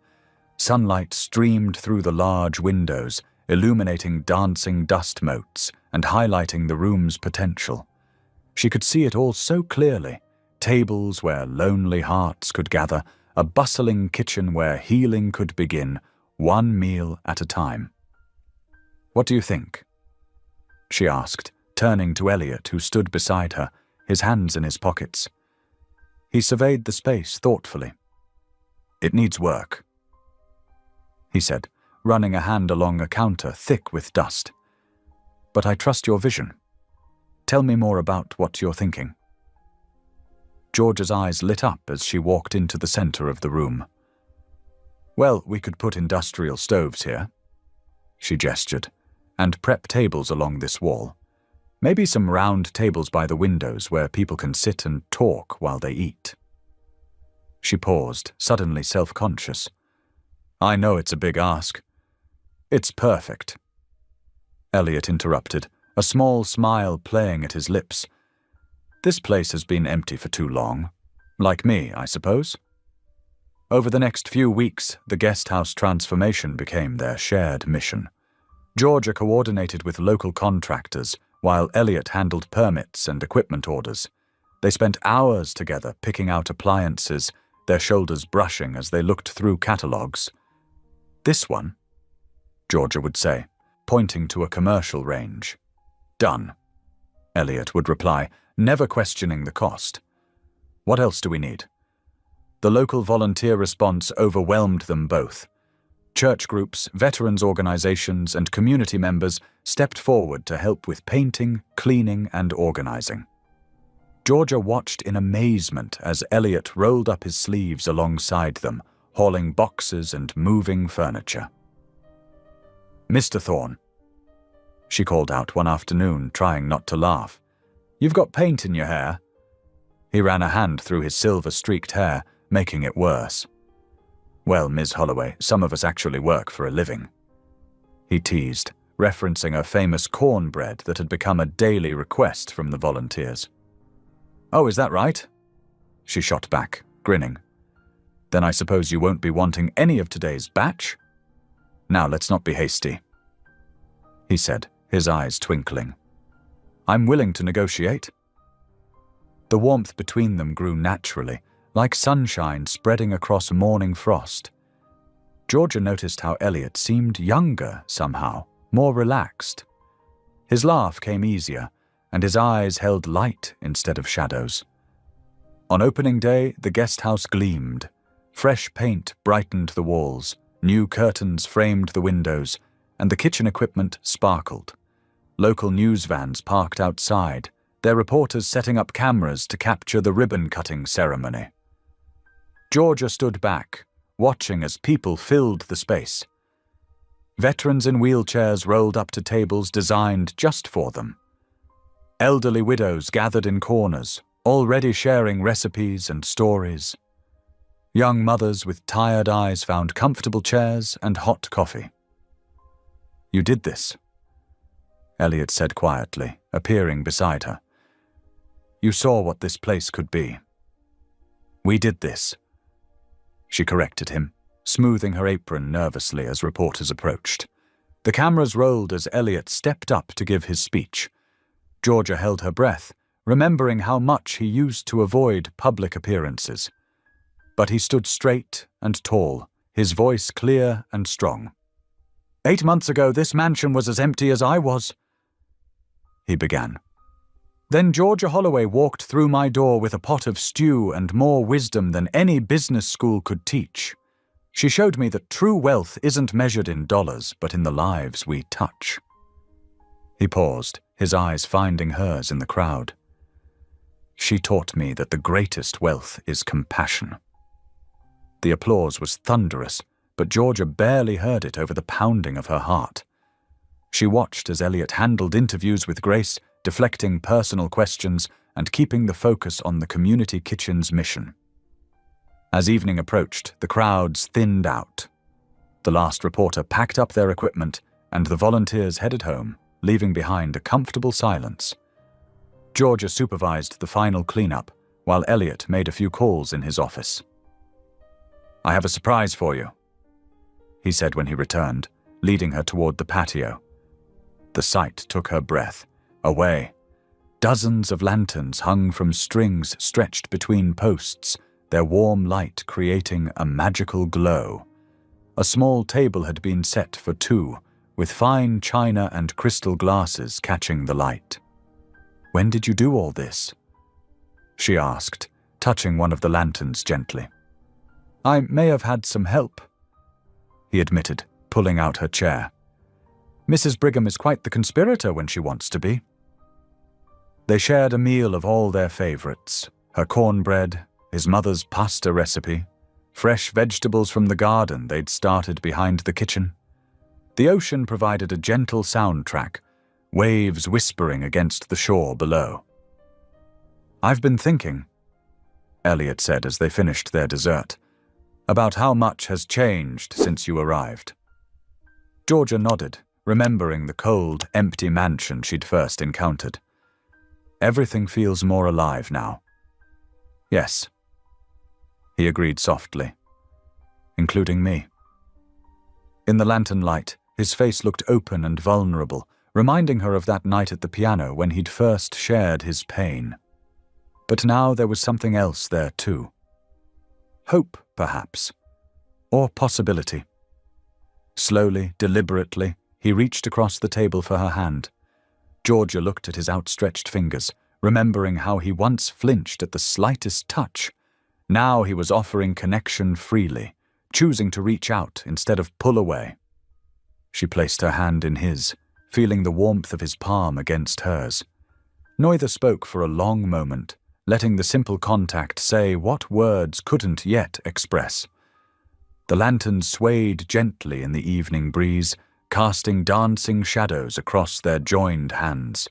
Sunlight streamed through the large windows, illuminating dancing dust motes and highlighting the room's potential. She could see it all so clearly, tables where lonely hearts could gather, a bustling kitchen where healing could begin, one meal at a time. What do you think? She asked, turning to Elliot, who stood beside her, his hands in his pockets. He surveyed the space thoughtfully. It needs work, he said, running a hand along a counter thick with dust. But I trust your vision. Tell me more about what you're thinking. Georgia's eyes lit up as she walked into the center of the room. Well, we could put industrial stoves here, she gestured, and prep tables along this wall. Maybe some round tables by the windows where people can sit and talk while they eat. She paused, suddenly self-conscious. I know it's a big ask. It's perfect. Elliot interrupted, a small smile playing at his lips. This place has been empty for too long. Like me, I suppose. Over the next few weeks, the guest house transformation became their shared mission. Georgia coordinated with local contractors, while Elliot handled permits and equipment orders. They spent hours together picking out appliances, their shoulders brushing as they looked through catalogues. This one, Georgia would say, pointing to a commercial range. Done, Elliot would reply, never questioning the cost. What else do we need? The local volunteer response overwhelmed them both. Church groups, veterans organizations, and community members stepped forward to help with painting, cleaning, and organizing. Georgia watched in amazement as Elliot rolled up his sleeves alongside them, hauling boxes and moving furniture. Mr. Thorne, she called out one afternoon, trying not to laugh. You've got paint in your hair. He ran a hand through his silver-streaked hair, making it worse. Well, Ms. Holloway, some of us actually work for a living. He teased, referencing a famous cornbread that had become a daily request from the volunteers. Oh, is that right? She shot back, grinning. Then I suppose you won't be wanting any of today's batch? Now let's not be hasty, he said, his eyes twinkling. I'm willing to negotiate. The warmth between them grew naturally, like sunshine spreading across morning frost. Georgia noticed how Elliot seemed younger somehow, more relaxed. His laugh came easier, and his eyes held light instead of shadows. On opening day, the guest house gleamed. Fresh paint brightened the walls, new curtains framed the windows, and the kitchen equipment sparkled. Local news vans parked outside, their reporters setting up cameras to capture the ribbon-cutting ceremony. Georgia stood back, watching as people filled the space. Veterans in wheelchairs rolled up to tables designed just for them. Elderly widows gathered in corners, already sharing recipes and stories. Young mothers with tired eyes found comfortable chairs and hot coffee. You did this, Elliot said quietly, appearing beside her. You saw what this place could be. We did this. She corrected him, smoothing her apron nervously as reporters approached. The cameras rolled as Elliot stepped up to give his speech. Georgia held her breath, remembering how much he used to avoid public appearances. But he stood straight and tall, his voice clear and strong. 8 months ago, this mansion was as empty as I was, he began. Then Georgia Holloway walked through my door with a pot of stew and more wisdom than any business school could teach. She showed me that true wealth isn't measured in dollars, but in the lives we touch. He paused, his eyes finding hers in the crowd. She taught me that the greatest wealth is compassion. The applause was thunderous, but Georgia barely heard it over the pounding of her heart. She watched as Elliot handled interviews with grace, deflecting personal questions and keeping the focus on the community kitchen's mission. As evening approached, the crowds thinned out. The last reporter packed up their equipment, and the volunteers headed home, leaving behind a comfortable silence. Georgia supervised the final cleanup, while Elliot made a few calls in his office. I have a surprise for you, he said when he returned, leading her toward the patio. The sight took her breath. Away. Dozens of lanterns hung from strings stretched between posts, their warm light creating a magical glow. A small table had been set for two, with fine china and crystal glasses catching the light. When did you do all this? She asked, touching one of the lanterns gently. I may have had some help, he admitted, pulling out her chair. Mrs. Brigham is quite the conspirator when she wants to be. They shared a meal of all their favorites, her cornbread, his mother's pasta recipe, fresh vegetables from the garden they'd started behind the kitchen. The ocean provided a gentle soundtrack, waves whispering against the shore below. "I've been thinking," Elliot said as they finished their dessert, "about how much has changed since you arrived." Georgia nodded, remembering the cold, empty mansion she'd first encountered. "Everything feels more alive now." "Yes," he agreed softly, "including me." In the lantern light, his face looked open and vulnerable, reminding her of that night at the piano when he'd first shared his pain. But now there was something else there too. Hope, perhaps, or possibility. Slowly, deliberately, he reached across the table for her hand. Georgia looked at his outstretched fingers, remembering how he once flinched at the slightest touch. Now he was offering connection freely, choosing to reach out instead of pull away. She placed her hand in his, feeling the warmth of his palm against hers. Neither spoke for a long moment, letting the simple contact say what words couldn't yet express. The lanterns swayed gently in the evening breeze, casting dancing shadows across their joined hands.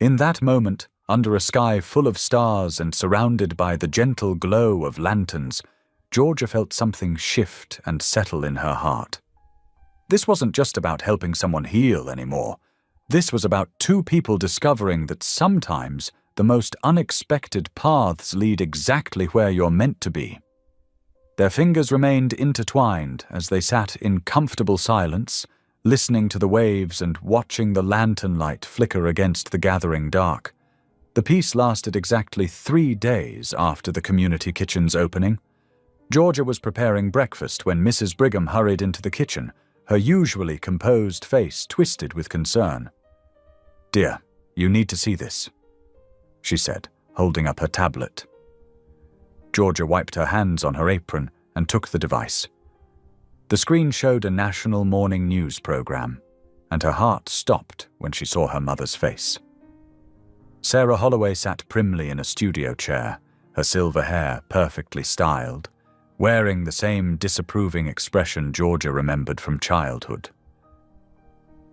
In that moment, under a sky full of stars and surrounded by the gentle glow of lanterns, Georgia felt something shift and settle in her heart. This wasn't just about helping someone heal anymore. This was about two people discovering that sometimes the most unexpected paths lead exactly where you're meant to be. Their fingers remained intertwined as they sat in comfortable silence, listening to the waves and watching the lantern light flicker against the gathering dark. The piece lasted exactly 3 days after the community kitchen's opening. Georgia was preparing breakfast when Mrs. Brigham hurried into the kitchen, her usually composed face twisted with concern. "Dear, you need to see this," she said, holding up her tablet. Georgia wiped her hands on her apron and took the device. The screen showed a national morning news program, and her heart stopped when she saw her mother's face. Sarah Holloway sat primly in a studio chair, her silver hair perfectly styled, wearing the same disapproving expression Georgia remembered from childhood.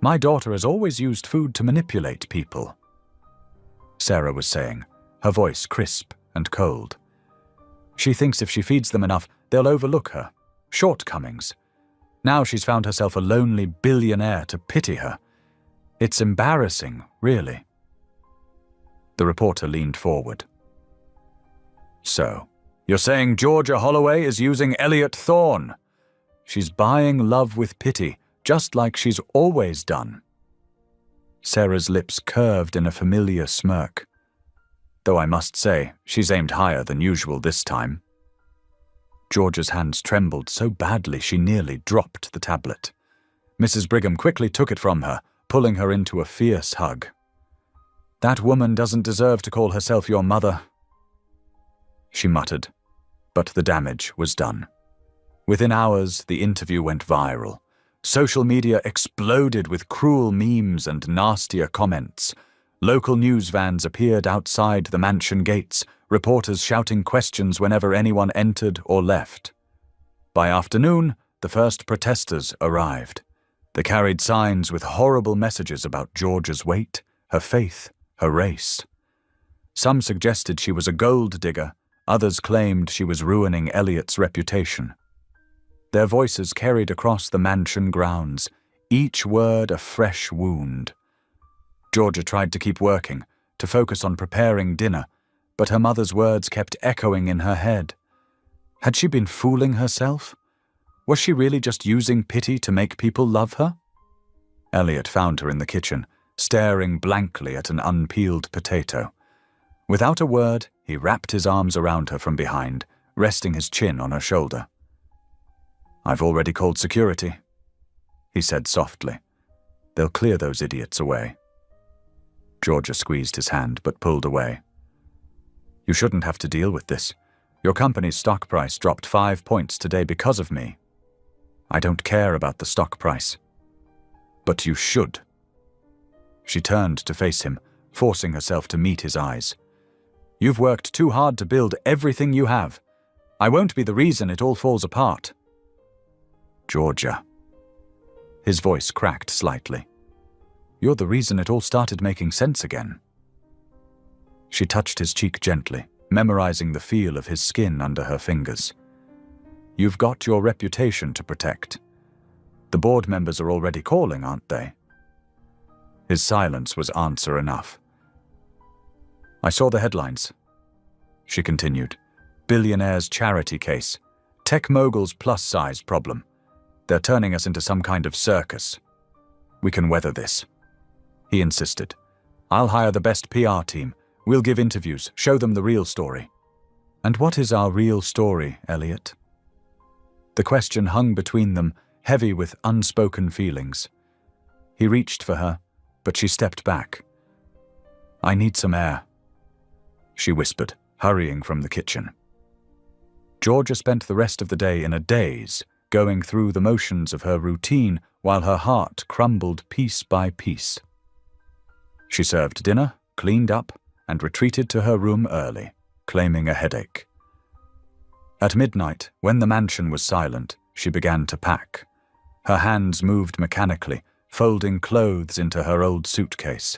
"My daughter has always used food to manipulate people," Sarah was saying, her voice crisp and cold. "She thinks if she feeds them enough, they'll overlook her shortcomings. Now she's found herself a lonely billionaire to pity her. It's embarrassing, really." The reporter leaned forward. "So, you're saying Georgia Holloway is using Elliot Thorne? She's buying love with pity, just like she's always done." Sarah's lips curved in a familiar smirk. "Though I must say, she's aimed higher than usual this time." Georgia's hands trembled so badly she nearly dropped the tablet. Mrs. Brigham quickly took it from her, pulling her into a fierce hug. "That woman doesn't deserve to call herself your mother," she muttered, but the damage was done. Within hours, the interview went viral. Social media exploded with cruel memes and nastier comments. Local news vans appeared outside the mansion gates, reporters shouting questions whenever anyone entered or left. By afternoon, the first protesters arrived. They carried signs with horrible messages about Georgia's weight, her faith, her race. Some suggested she was a gold digger, others claimed she was ruining Elliot's reputation. Their voices carried across the mansion grounds, each word a fresh wound. Georgia tried to keep working, to focus on preparing dinner, but her mother's words kept echoing in her head. Had she been fooling herself? Was she really just using pity to make people love her? Elliot found her in the kitchen, staring blankly at an unpeeled potato. Without a word, he wrapped his arms around her from behind, resting his chin on her shoulder. "I've already called security," he said softly. "They'll clear those idiots away." Georgia squeezed his hand but pulled away. "You shouldn't have to deal with this. Your company's stock price dropped 5 points today because of me. I don't care about the stock price. But you should." She turned to face him, forcing herself to meet his eyes. "You've worked too hard to build everything you have. I won't be the reason it all falls apart." "Georgia." His voice cracked slightly. You're the reason it all started making sense again." She touched his cheek gently, memorizing the feel of his skin under her fingers. "You've got your reputation to protect. The board members are already calling, aren't they?" His silence was answer enough. "I saw the headlines," she continued. "Billionaire's charity case. Tech mogul's plus-size problem. They're turning us into some kind of circus. We can weather this." He insisted. "I'll hire the best PR team. We'll give interviews, show them the real story." "And what is our real story, Elliot?" The question hung between them, heavy with unspoken feelings. He reached for her, but she stepped back. "I need some air," she whispered, hurrying from the kitchen. Georgia spent the rest of the day in a daze, going through the motions of her routine while her heart crumbled piece by piece. She served dinner, cleaned up, and retreated to her room early, claiming a headache. At midnight, when the mansion was silent, she began to pack. Her hands moved mechanically, folding clothes into her old suitcase.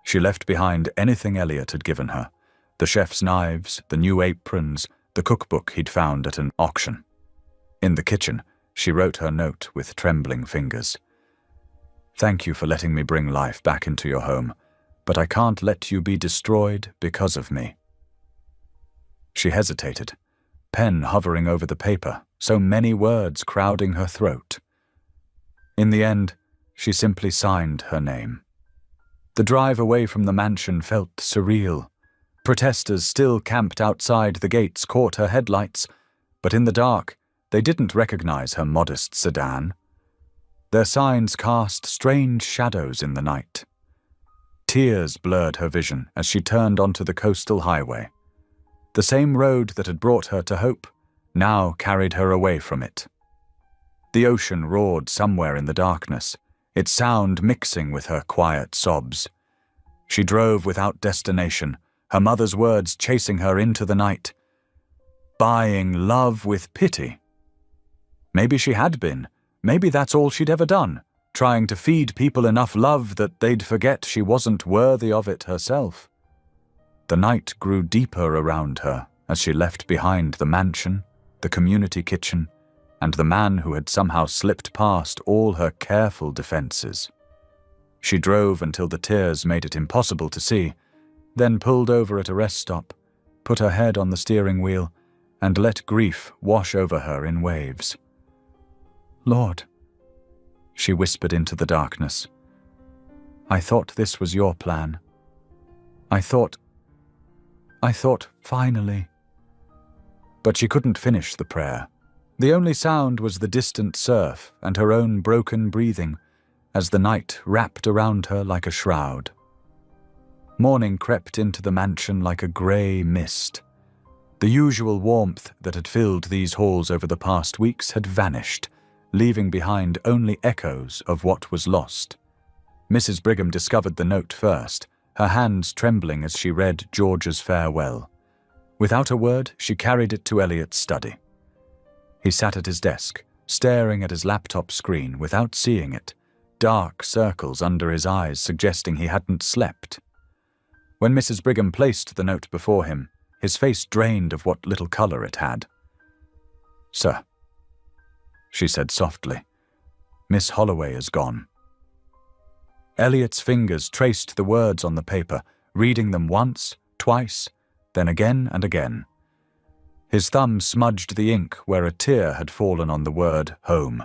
She left behind anything Elliot had given her: the chef's knives, the new aprons, the cookbook he'd found at an auction. In the kitchen, she wrote her note with trembling fingers. "Thank you for letting me bring life back into your home, but I can't let you be destroyed because of me." She hesitated, pen hovering over the paper, so many words crowding her throat. In the end, she simply signed her name. The drive away from the mansion felt surreal. Protesters still camped outside the gates caught her headlights, but in the dark, they didn't recognize her modest sedan. Their signs cast strange shadows in the night. Tears blurred her vision as she turned onto the coastal highway. The same road that had brought her to hope now carried her away from it. The ocean roared somewhere in the darkness, its sound mixing with her quiet sobs. She drove without destination, her mother's words chasing her into the night. Buying love with pity. Maybe she had been. Maybe that's all she'd ever done, trying to feed people enough love that they'd forget she wasn't worthy of it herself. The night grew deeper around her as she left behind the mansion, the community kitchen, and the man who had somehow slipped past all her careful defenses. She drove until the tears made it impossible to see, then pulled over at a rest stop, put her head on the steering wheel, and let grief wash over her in waves. "Lord," she whispered into the darkness, "I thought this was your plan. I thought, finally." But she couldn't finish the prayer. The only sound was the distant surf and her own broken breathing as the night wrapped around her like a shroud. Morning crept into the mansion like a grey mist. The usual warmth that had filled these halls over the past weeks had vanished, leaving behind only echoes of what was lost. Mrs. Brigham discovered the note first, her hands trembling as she read George's farewell. Without a word, she carried it to Elliot's study. He sat at his desk, staring at his laptop screen without seeing it, dark circles under his eyes suggesting he hadn't slept. When Mrs. Brigham placed the note before him, his face drained of what little colour it had. "Sir," she said softly, "Miss Holloway is gone." Elliot's fingers traced the words on the paper, reading them once, twice, then again and again. His thumb smudged the ink where a tear had fallen on the word home.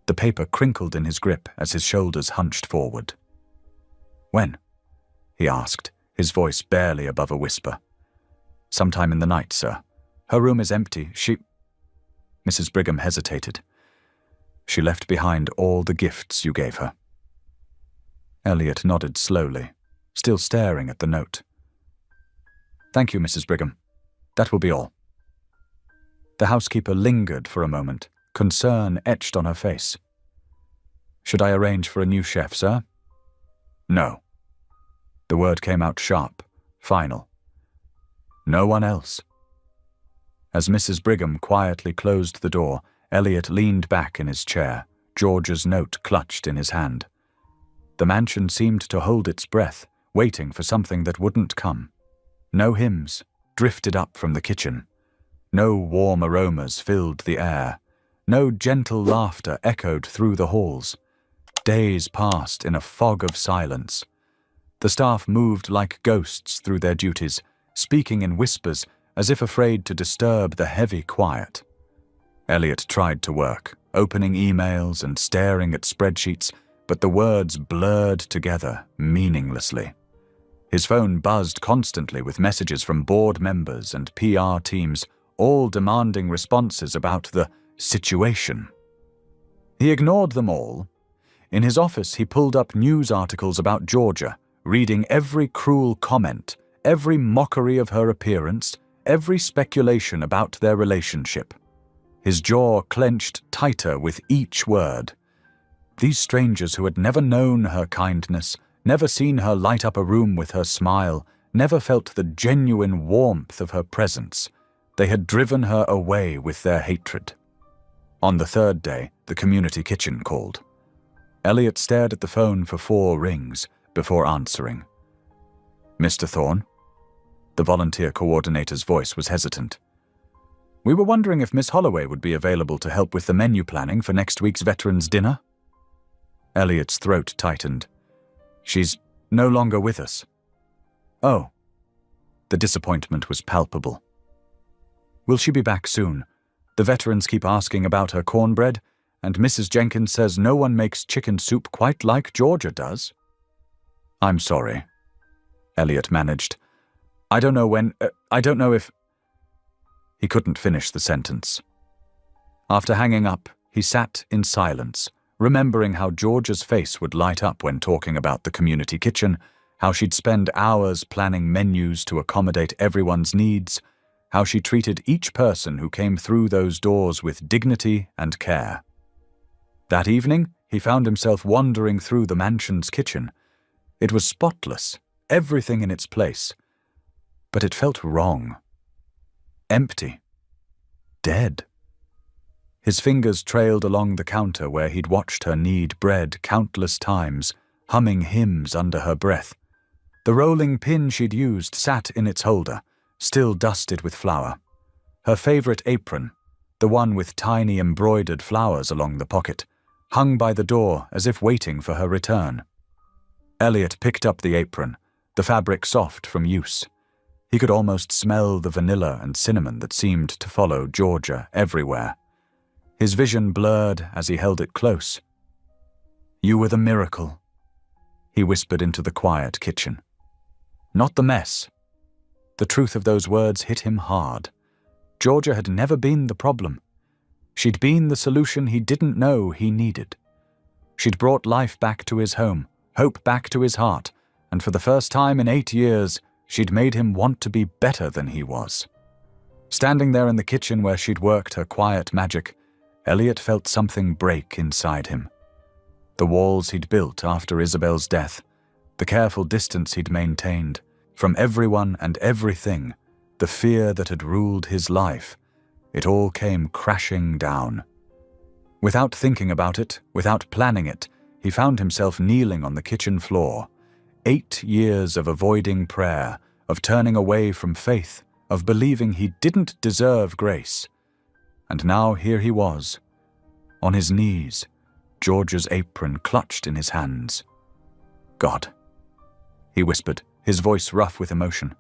The paper crinkled in his grip as his shoulders hunched forward. "When?" he asked, his voice barely above a whisper. "Sometime in the night, sir. Her room is empty. Mrs. Brigham hesitated. "She left behind all the gifts you gave her." Elliot nodded slowly, still staring at the note. "Thank you, Mrs. Brigham. That will be all." The housekeeper lingered for a moment, concern etched on her face. "Should I arrange for a new chef, sir?" "No." The word came out sharp, final. "No one else." As Mrs. Brigham quietly closed the door, Elliot leaned back in his chair, George's note clutched in his hand. The mansion seemed to hold its breath, waiting for something that wouldn't come. No hymns drifted up from the kitchen. No warm aromas filled the air. No gentle laughter echoed through the halls. Days passed in a fog of silence. The staff moved like ghosts through their duties, speaking in whispers as if afraid to disturb the heavy quiet. Elliot tried to work, opening emails and staring at spreadsheets, but the words blurred together meaninglessly. His phone buzzed constantly with messages from board members and PR teams, all demanding responses about the situation. He ignored them all. In his office, he pulled up news articles about Georgia, reading every cruel comment, every mockery of her appearance, every speculation about their relationship. His jaw clenched tighter with each word. These strangers who had never known her kindness, never seen her light up a room with her smile, never felt the genuine warmth of her presence. They had driven her away with their hatred. On the third day, the community kitchen called. Elliot stared at the phone for 4 rings before answering. "Mr. Thorne?" The volunteer coordinator's voice was hesitant. "We were wondering if Miss Holloway would be available to help with the menu planning for next week's Veterans Dinner." Elliot's throat tightened. "She's no longer with us." "Oh." The disappointment was palpable. "Will she be back soon? The veterans keep asking about her cornbread, and Mrs. Jenkins says no one makes chicken soup quite like Georgia does." "I'm sorry," Elliot managed. I don't know if... He couldn't finish the sentence. After hanging up, he sat in silence, remembering how Georgia's face would light up when talking about the community kitchen, how she'd spend hours planning menus to accommodate everyone's needs, how she treated each person who came through those doors with dignity and care. That evening, he found himself wandering through the mansion's kitchen. It was spotless, everything in its place. But it felt wrong. Empty. Dead. His fingers trailed along the counter where he'd watched her knead bread countless times, humming hymns under her breath. The rolling pin she'd used sat in its holder, still dusted with flour. Her favorite apron, the one with tiny embroidered flowers along the pocket, hung by the door as if waiting for her return. Elliot picked up the apron, the fabric soft from use. He could almost smell the vanilla and cinnamon that seemed to follow Georgia everywhere. His vision blurred as he held it close. "You were the miracle," he whispered into the quiet kitchen. Not the mess. The truth of those words hit him hard. Georgia had never been the problem. She'd been the solution he didn't know he needed. She'd brought life back to his home, hope back to his heart, and for the first time in 8 years, she'd made him want to be better than he was. Standing there in the kitchen where she'd worked her quiet magic, Elliot felt something break inside him. The walls he'd built after Isabel's death, the careful distance he'd maintained, from everyone and everything, the fear that had ruled his life, it all came crashing down. Without thinking about it, without planning it, he found himself kneeling on the kitchen floor. 8 years of avoiding prayer, of turning away from faith, of believing he didn't deserve grace. And now here he was, on his knees, George's apron clutched in his hands. "God," he whispered, his voice rough with emotion.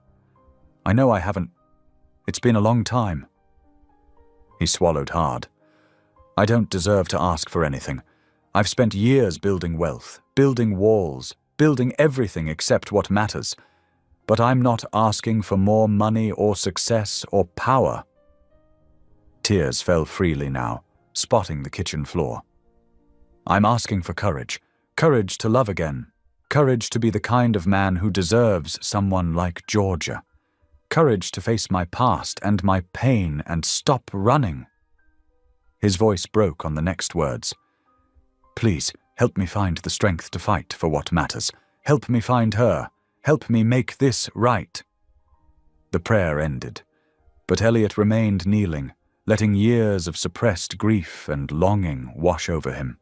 "I know I haven't. It's been a long time." He swallowed hard. "I don't deserve to ask for anything. I've spent years building wealth, building walls, building everything except what matters. But I'm not asking for more money or success or power." Tears fell freely now, spotting the kitchen floor. "I'm asking for courage. Courage to love again. Courage to be the kind of man who deserves someone like Georgia. Courage to face my past and my pain and stop running." His voice broke on the next words. "Please, help me find the strength to fight for what matters. Help me find her. Help me make this right." The prayer ended, but Elliot remained kneeling, letting years of suppressed grief and longing wash over him.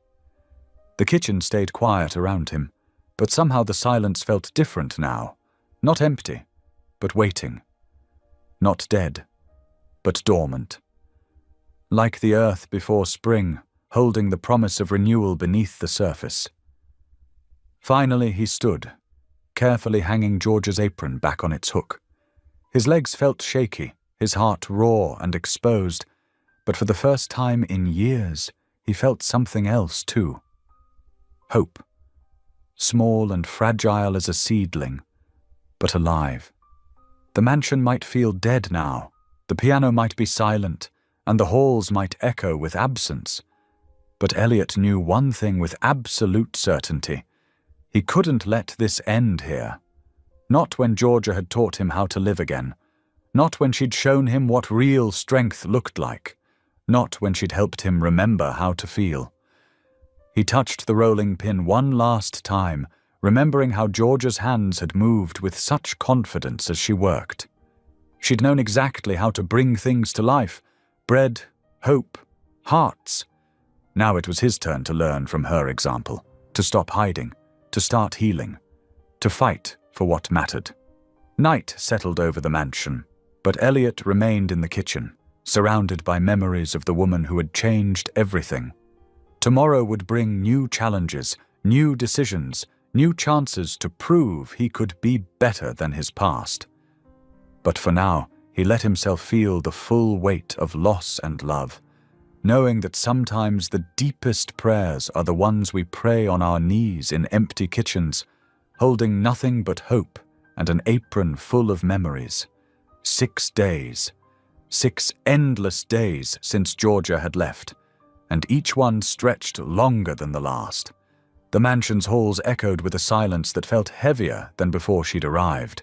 The kitchen stayed quiet around him. But somehow the silence felt different now. Not empty, but waiting. Not dead, but dormant. Like the earth before spring, holding the promise of renewal beneath the surface. Finally he stood, carefully hanging George's apron back on its hook. His legs felt shaky, his heart raw and exposed, but for the first time in years, he felt something else too. Hope. Small and fragile as a seedling, but alive. The mansion might feel dead now, the piano might be silent, and the halls might echo with absence. But Elliot knew one thing with absolute certainty. He couldn't let this end here. Not when Georgia had taught him how to live again. Not when she'd shown him what real strength looked like. Not when she'd helped him remember how to feel. He touched the rolling pin one last time, remembering how Georgia's hands had moved with such confidence as she worked. She'd known exactly how to bring things to life. Bread, hope, hearts. Now it was his turn to learn from her example, to stop hiding, to start healing, to fight for what mattered. Night settled over the mansion, but Elliot remained in the kitchen, surrounded by memories of the woman who had changed everything. Tomorrow would bring new challenges, new decisions, new chances to prove he could be better than his past. But for now, he let himself feel the full weight of loss and love, knowing that sometimes the deepest prayers are the ones we pray on our knees in empty kitchens, holding nothing but hope and an apron full of memories. 6 days. 6 endless days since Georgia had left, and each one stretched longer than the last. The mansion's halls echoed with a silence that felt heavier than before she'd arrived,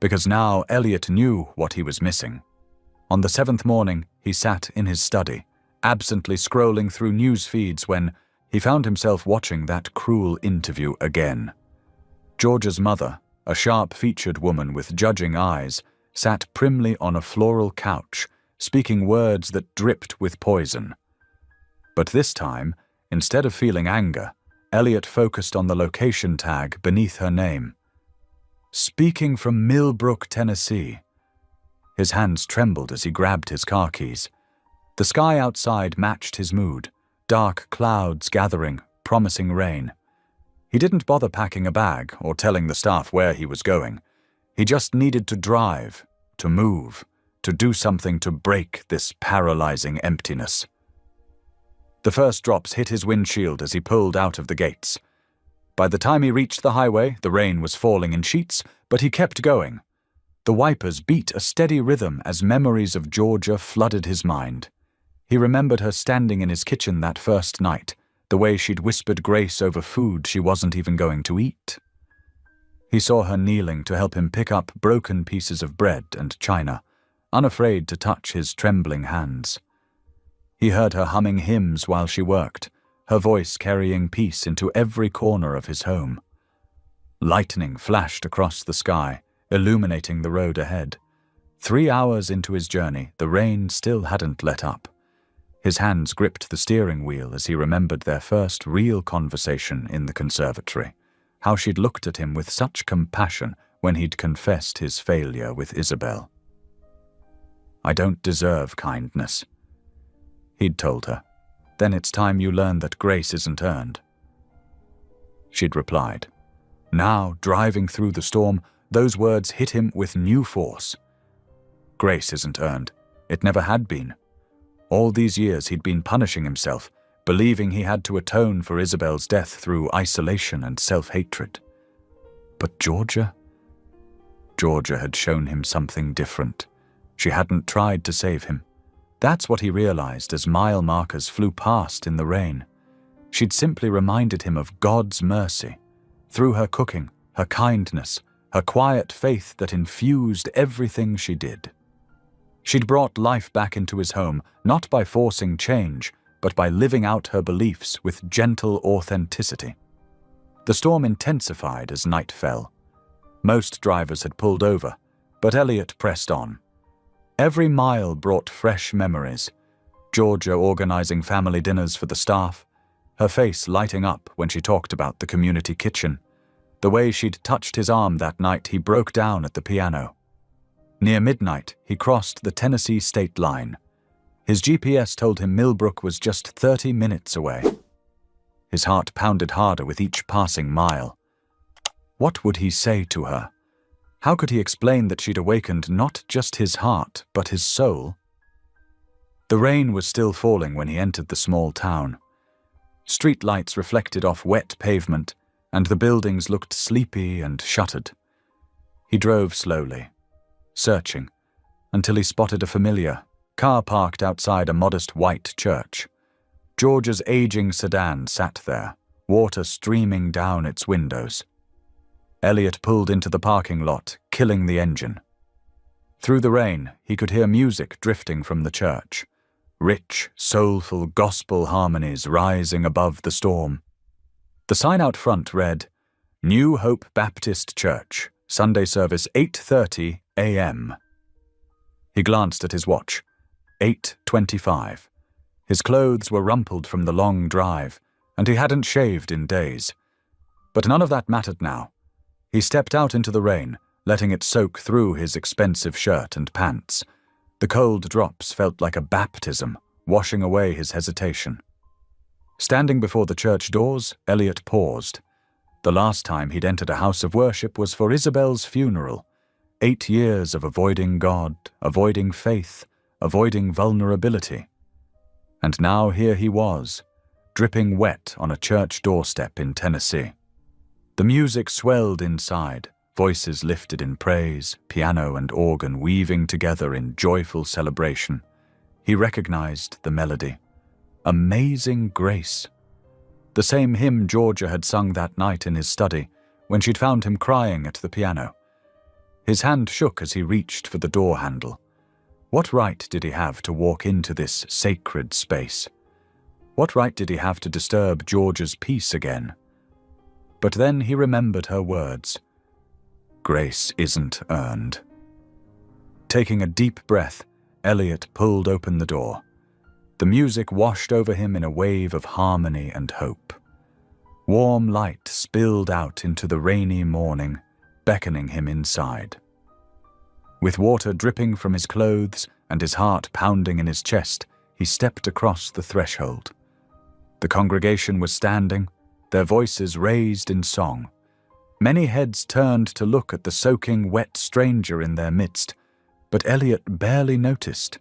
because now Elliot knew what he was missing. On the 7th morning, he sat in his study, absently scrolling through news feeds when he found himself watching that cruel interview again. Georgia's mother, a sharp-featured woman with judging eyes, sat primly on a floral couch, speaking words that dripped with poison. But this time, instead of feeling anger, Elliot focused on the location tag beneath her name. Speaking from Millbrook, Tennessee. His hands trembled as he grabbed his car keys. The sky outside matched his mood, dark clouds gathering, promising rain. He didn't bother packing a bag or telling the staff where he was going. He just needed to drive, to move, to do something to break this paralyzing emptiness. The first drops hit his windshield as he pulled out of the gates. By the time he reached the highway, the rain was falling in sheets, but he kept going. The wipers beat a steady rhythm as memories of Georgia flooded his mind. He remembered her standing in his kitchen that first night, the way she'd whispered grace over food she wasn't even going to eat. He saw her kneeling to help him pick up broken pieces of bread and china, unafraid to touch his trembling hands. He heard her humming hymns while she worked, her voice carrying peace into every corner of his home. Lightning flashed across the sky, illuminating the road ahead. 3 hours into his journey, the rain still hadn't let up. His hands gripped the steering wheel as he remembered their first real conversation in the conservatory, how she'd looked at him with such compassion when he'd confessed his failure with Isabel. "I don't deserve kindness," he'd told her. "Then it's time you learn that grace isn't earned." She'd replied. Now, driving through the storm, those words hit him with new force. Grace isn't earned. It never had been. All these years he'd been punishing himself, believing he had to atone for Isabel's death through isolation and self-hatred. But Georgia had shown him something different. She hadn't tried to save him. That's what he realized as mile markers flew past in the rain. She'd simply reminded him of God's mercy, through her cooking, her kindness, her quiet faith that infused everything she did. She'd brought life back into his home, not by forcing change, but by living out her beliefs with gentle authenticity. The storm intensified as night fell. Most drivers had pulled over, but Elliot pressed on. Every mile brought fresh memories. Georgia organizing family dinners for the staff, her face lighting up when she talked about the community kitchen, The way she'd touched his arm that night, he broke down at the piano. Near midnight, he crossed the Tennessee state line. His GPS told him Millbrook was just 30 minutes away. His heart pounded harder with each passing mile. What would he say to her? How could he explain that she'd awakened not just his heart, but his soul? The rain was still falling when he entered the small town. Street lights reflected off wet pavement, and the buildings looked sleepy and shuttered. He drove slowly, searching, until he spotted a familiar car parked outside a modest white church. Georgia's aging sedan sat there, water streaming down its windows. Elliot pulled into the parking lot, killing the engine. Through the rain, he could hear music drifting from the church. Rich, soulful gospel harmonies rising above the storm. The sign out front read, New Hope Baptist Church, Sunday service 8:30 a.m. He glanced at his watch. 8:25. His clothes were rumpled from the long drive, and he hadn't shaved in days. But none of that mattered now. He stepped out into the rain, letting it soak through his expensive shirt and pants. The cold drops felt like a baptism, washing away his hesitation. Standing before the church doors, Elliot paused. The last time he'd entered a house of worship was for Isabel's funeral. 8 years of avoiding God, avoiding faith, avoiding vulnerability. And now here he was, dripping wet on a church doorstep in Tennessee. The music swelled inside, voices lifted in praise, piano and organ weaving together in joyful celebration. He recognized the melody. Amazing Grace. The same hymn Georgia had sung that night in his study, when she'd found him crying at the piano. His hand shook as he reached for the door handle. What right did he have to walk into this sacred space? What right did he have to disturb Georgia's peace again? But then he remembered her words. Grace isn't earned. Taking a deep breath, Elliot pulled open the door. The music washed over him in a wave of harmony and hope. Warm light spilled out into the rainy morning, beckoning him inside. With water dripping from his clothes and his heart pounding in his chest, he stepped across the threshold. The congregation was standing, their voices raised in song. Many heads turned to look at the soaking wet stranger in their midst, but Elliot barely noticed.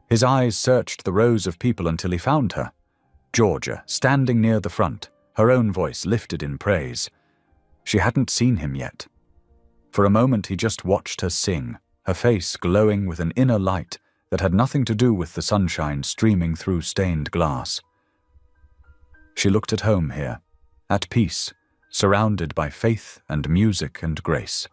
His eyes searched the rows of people until he found her. Georgia, standing near the front, her own voice lifted in praise. She hadn't seen him yet. For a moment he just watched her sing, her face glowing with an inner light that had nothing to do with the sunshine streaming through stained glass. She looked at home here, at peace, surrounded by faith and music and grace.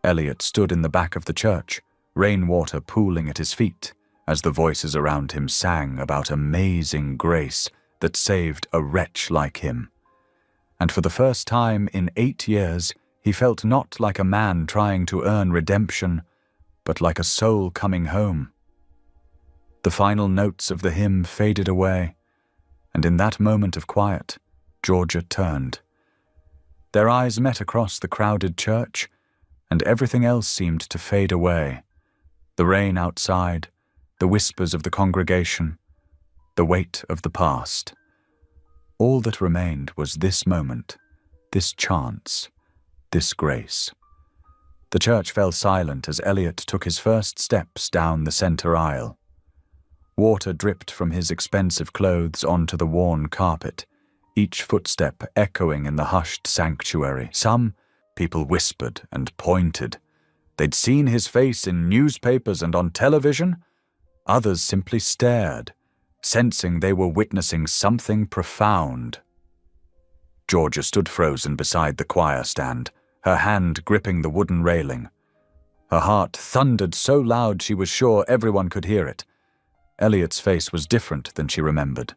Elliot stood in the back of the church, rainwater pooling at his feet, as the voices around him sang about amazing grace that saved a wretch like him. And for the first time in 8 years, he felt not like a man trying to earn redemption, but like a soul coming home. The final notes of the hymn faded away, and in that moment of quiet, Georgia turned. Their eyes met across the crowded church, and everything else seemed to fade away. The rain outside, the whispers of the congregation, the weight of the past. All that remained was this moment, this chance, this grace. The church fell silent as Elliot took his first steps down the center aisle. Water dripped from his expensive clothes onto the worn carpet, each footstep echoing in the hushed sanctuary. Some people whispered and pointed. They'd seen his face in newspapers and on television. Others simply stared, sensing they were witnessing something profound. Georgia stood frozen beside the choir stand, her hand gripping the wooden railing. Her heart thundered so loud she was sure everyone could hear it. Elliot's face was different than she remembered.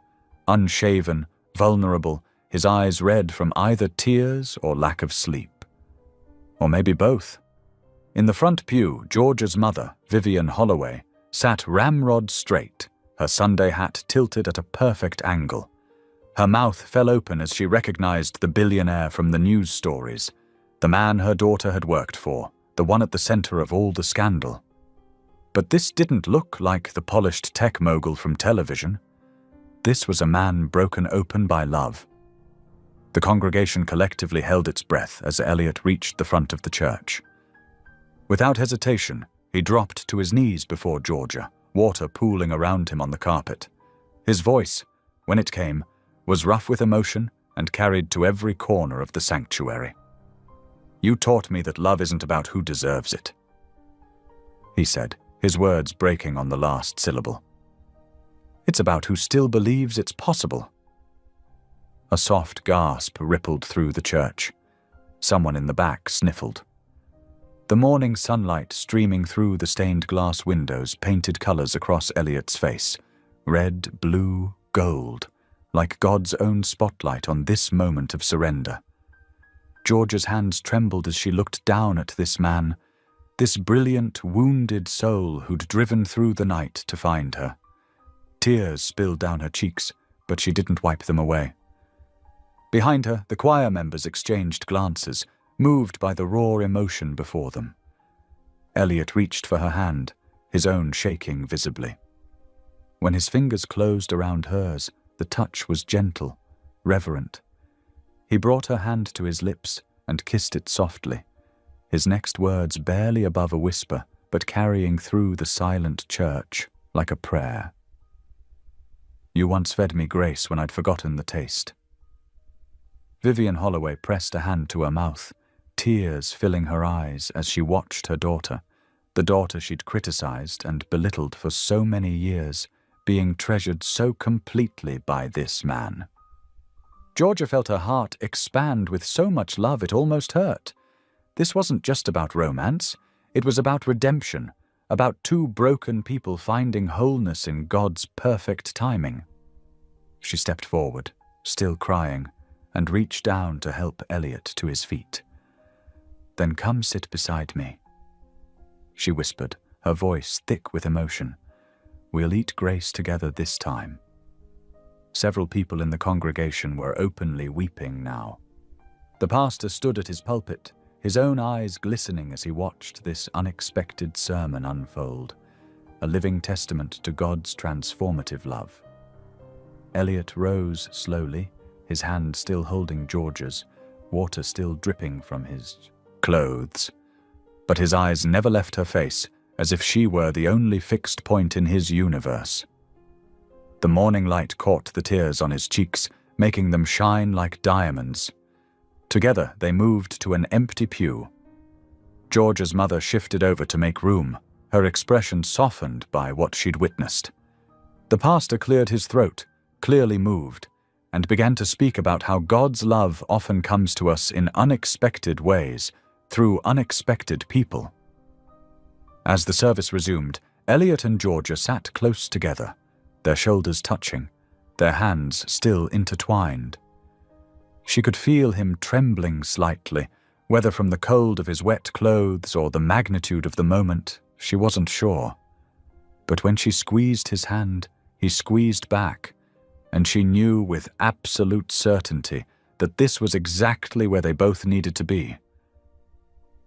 Unshaven, vulnerable, his eyes red from either tears or lack of sleep. Or maybe both. In the front pew, Georgia's mother, Vivian Holloway, sat ramrod straight, her Sunday hat tilted at a perfect angle. Her mouth fell open as she recognized the billionaire from the news stories, the man her daughter had worked for, the one at the center of all the scandal. But this didn't look like the polished tech mogul from television. This was a man broken open by love. The congregation collectively held its breath as Elliot reached the front of the church. Without hesitation, he dropped to his knees before Georgia, water pooling around him on the carpet. His voice, when it came, was rough with emotion and carried to every corner of the sanctuary. "You taught me that love isn't about who deserves it," he said, his words breaking on the last syllable. "It's about who still believes it's possible." A soft gasp rippled through the church. Someone in the back sniffled. The morning sunlight streaming through the stained glass windows painted colors across Elliot's face. Red, blue, gold, like God's own spotlight on this moment of surrender. Georgia's hands trembled as she looked down at this man, this brilliant, wounded soul who'd driven through the night to find her. Tears spilled down her cheeks, but she didn't wipe them away. Behind her, the choir members exchanged glances, moved by the raw emotion before them. Elliot reached for her hand, his own shaking visibly. When his fingers closed around hers, the touch was gentle, reverent. He brought her hand to his lips and kissed it softly, his next words barely above a whisper, but carrying through the silent church like a prayer. "You once fed me grace when I'd forgotten the taste." Vivian Holloway pressed a hand to her mouth, tears filling her eyes as she watched her daughter, the daughter she'd criticized and belittled for so many years, being treasured so completely by this man. Georgia felt her heart expand with so much love it almost hurt. This wasn't just about romance, it was about redemption, about two broken people finding wholeness in God's perfect timing. She stepped forward, still crying, and reached down to help Elliot to his feet. "Then come sit beside me," she whispered, her voice thick with emotion. "We'll eat grace together this time." Several people in the congregation were openly weeping now. The pastor stood at his pulpit, his own eyes glistening as he watched this unexpected sermon unfold, a living testament to God's transformative love. Elliot rose slowly, his hand still holding Georgia's, water still dripping from his clothes. But his eyes never left her face, as if she were the only fixed point in his universe. The morning light caught the tears on his cheeks, making them shine like diamonds. Together they moved to an empty pew. Georgia's mother shifted over to make room, her expression softened by what she'd witnessed. The pastor cleared his throat, clearly moved, and began to speak about how God's love often comes to us in unexpected ways, through unexpected people. As the service resumed, Elliot and Georgia sat close together, their shoulders touching, their hands still intertwined. She could feel him trembling slightly, whether from the cold of his wet clothes or the magnitude of the moment, she wasn't sure. But when she squeezed his hand, he squeezed back, and she knew with absolute certainty that this was exactly where they both needed to be.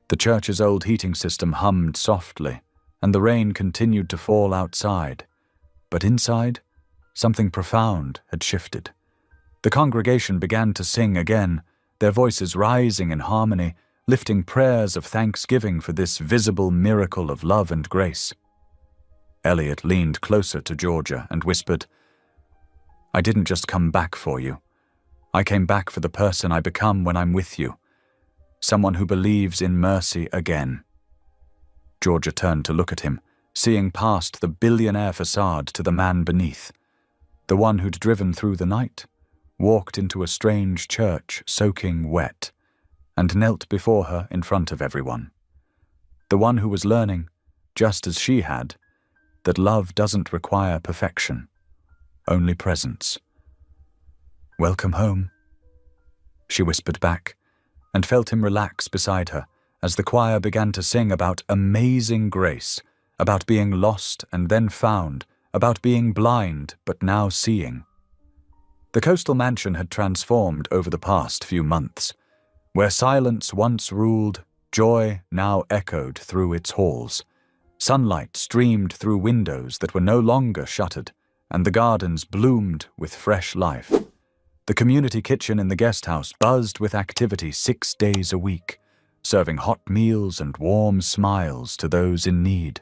The church's old heating system hummed softly, and the rain continued to fall outside. But inside, something profound had shifted. The congregation began to sing again, their voices rising in harmony, lifting prayers of thanksgiving for this visible miracle of love and grace. Elliot leaned closer to Georgia and whispered, "I didn't just come back for you. I came back for the person I become when I'm with you. Someone who believes in mercy again." Georgia turned to look at him, seeing past the billionaire facade to the man beneath, the one who'd driven through the night, walked into a strange church soaking wet, and knelt before her in front of everyone. The one who was learning, just as she had, that love doesn't require perfection, only presence. "Welcome home," she whispered back, and felt him relax beside her as the choir began to sing about amazing grace, about being lost and then found, about being blind but now seeing. The coastal mansion had transformed over the past few months. Where silence once ruled, joy now echoed through its halls. Sunlight streamed through windows that were no longer shuttered, and the gardens bloomed with fresh life. The community kitchen in the guest house buzzed with activity 6 days a week, serving hot meals and warm smiles to those in need.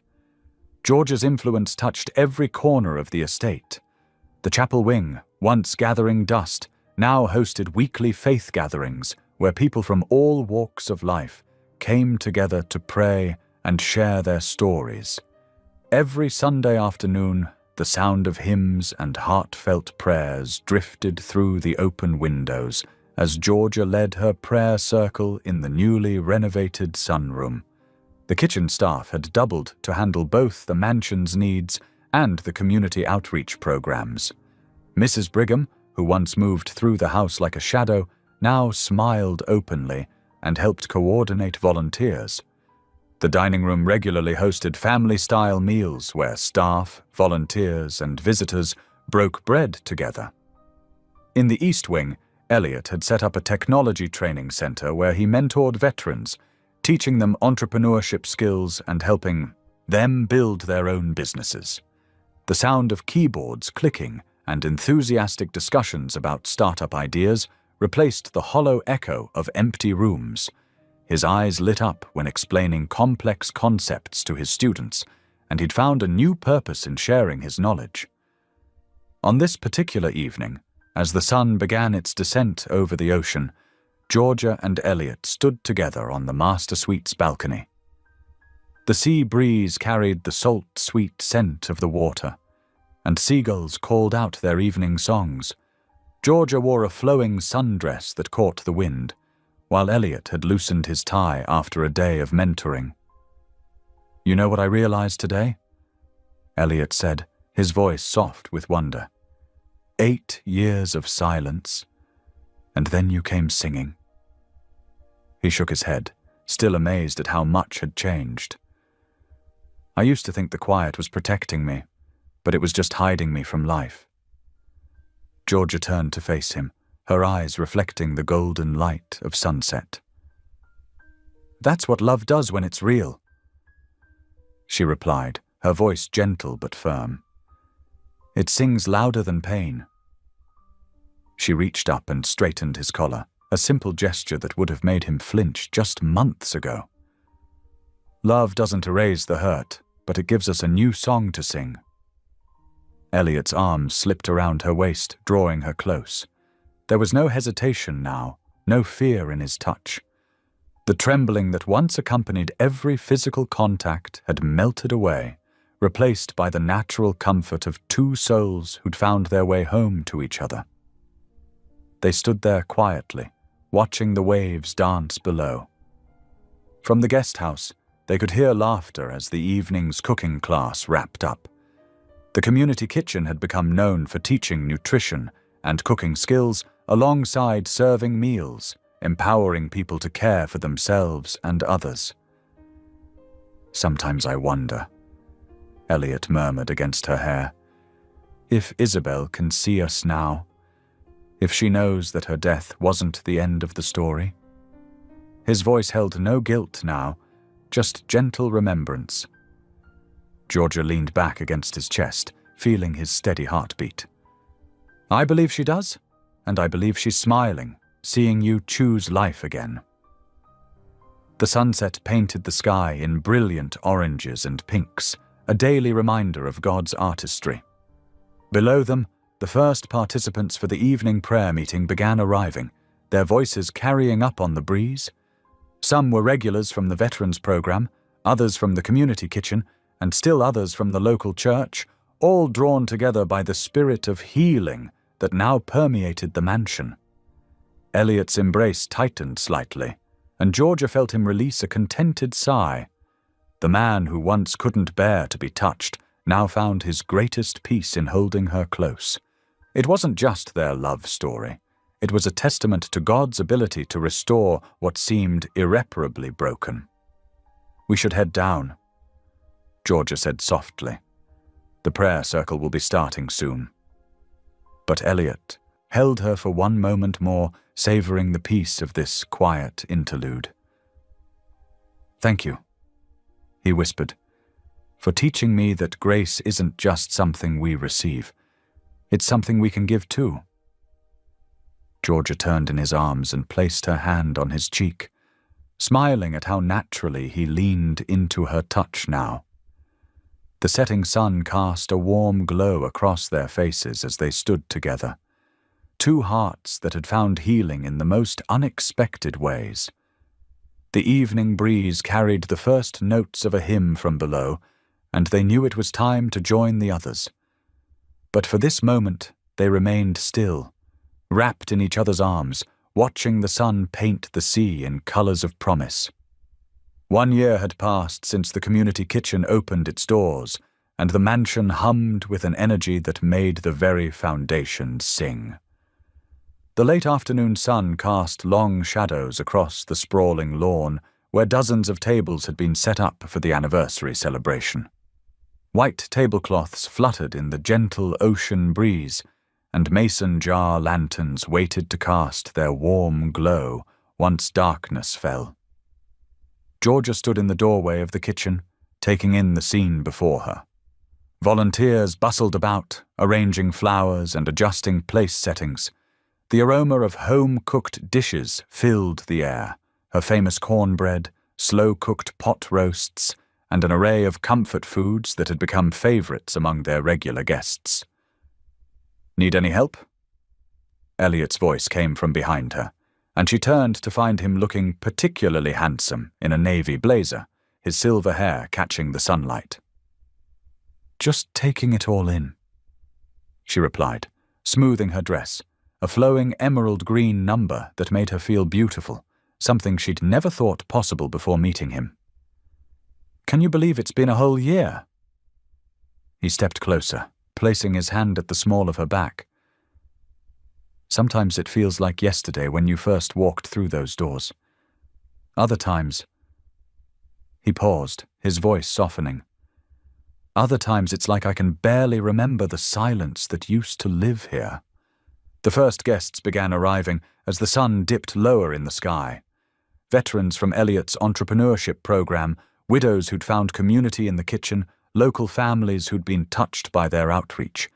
Georgia's influence touched every corner of the estate. The chapel wing, once gathering dust, now hosted weekly faith gatherings where people from all walks of life came together to pray and share their stories. Every Sunday afternoon, the sound of hymns and heartfelt prayers drifted through the open windows as Georgia led her prayer circle in the newly renovated sunroom. The kitchen staff had doubled to handle both the mansion's needs and the community outreach programs. Mrs. Brigham, who once moved through the house like a shadow, now smiled openly and helped coordinate volunteers. The dining room regularly hosted family-style meals where staff, volunteers, and visitors broke bread together. In the East Wing, Elliot had set up a technology training center where he mentored veterans, teaching them entrepreneurship skills and helping them build their own businesses. The sound of keyboards clicking and enthusiastic discussions about startup ideas replaced the hollow echo of empty rooms. His eyes lit up when explaining complex concepts to his students, and he'd found a new purpose in sharing his knowledge. On this particular evening, as the sun began its descent over the ocean, Georgia and Elliot stood together on the master suite's balcony. The sea breeze carried the salt, sweet scent of the water, and seagulls called out their evening songs. Georgia wore a flowing sundress that caught the wind, while Elliot had loosened his tie after a day of mentoring. "You know what I realized today?" Elliot said, his voice soft with wonder. 8 years of silence, and then you came singing." He shook his head, still amazed at how much had changed. "I used to think the quiet was protecting me, but it was just hiding me from life." Georgia turned to face him, her eyes reflecting the golden light of sunset. "That's what love does when it's real," she replied, her voice gentle but firm. "It sings louder than pain." She reached up and straightened his collar, a simple gesture that would have made him flinch just months ago. "Love doesn't erase the hurt, but it gives us a new song to sing." Elliot's arms slipped around her waist, drawing her close. There was no hesitation now, no fear in his touch. The trembling that once accompanied every physical contact had melted away, replaced by the natural comfort of two souls who'd found their way home to each other. They stood there quietly, watching the waves dance below. From the guest house, they could hear laughter as the evening's cooking class wrapped up. The community kitchen had become known for teaching nutrition and cooking skills alongside serving meals, empowering people to care for themselves and others. "Sometimes I wonder," Elliot murmured against her hair, "if Isabel can see us now, if she knows that her death wasn't the end of the story." His voice held no guilt now, just gentle remembrance. Georgia leaned back against his chest, feeling his steady heartbeat. "I believe she does, and I believe she's smiling, seeing you choose life again." The sunset painted the sky in brilliant oranges and pinks, a daily reminder of God's artistry. Below them, the first participants for the evening prayer meeting began arriving, their voices carrying up on the breeze. Some were regulars from the Veterans Program, others from the community kitchen, and still others from the local church, all drawn together by the spirit of healing that now permeated the mansion. Elliot's embrace tightened slightly, and Georgia felt him release a contented sigh. The man who once couldn't bear to be touched now found his greatest peace in holding her close. It wasn't just their love story. It was a testament to God's ability to restore what seemed irreparably broken. "We should head down," Georgia said softly. "The prayer circle will be starting soon." But Elliot, held her for one moment more, savoring the peace of this quiet interlude. "Thank you," he whispered, "for teaching me that grace isn't just something we receive. It's something we can give too." Georgia turned in his arms and placed her hand on his cheek, smiling at how naturally he leaned into her touch now. The setting sun cast a warm glow across their faces as they stood together, two hearts that had found healing in the most unexpected ways. The evening breeze carried the first notes of a hymn from below, and they knew it was time to join the others. But for this moment, they remained still, wrapped in each other's arms, watching the sun paint the sea in colors of promise. 1 year had passed since the community kitchen opened its doors, and the mansion hummed with an energy that made the very foundations sing. The late afternoon sun cast long shadows across the sprawling lawn, where dozens of tables had been set up for the anniversary celebration. White tablecloths fluttered in the gentle ocean breeze, and mason jar lanterns waited to cast their warm glow once darkness fell. Georgia stood in the doorway of the kitchen, taking in the scene before her. Volunteers bustled about, arranging flowers and adjusting place settings. The aroma of home-cooked dishes filled the air, her famous cornbread, slow-cooked pot roasts, and an array of comfort foods that had become favorites among their regular guests. "Need any help?" Elliot's voice came from behind her, and she turned to find him looking particularly handsome in a navy blazer, his silver hair catching the sunlight. "Just taking it all in," she replied, smoothing her dress, a flowing emerald green number that made her feel beautiful, something she'd never thought possible before meeting him. "Can you believe it's been a whole year?" He stepped closer, placing his hand at the small of her back. "Sometimes it feels like yesterday when you first walked through those doors. Other times—" He paused, his voice softening. "Other times it's like I can barely remember the silence that used to live here." The first guests began arriving as the sun dipped lower in the sky. Veterans from Elliot's entrepreneurship program, widows who'd found community in the kitchen, local families who'd been touched by their outreach.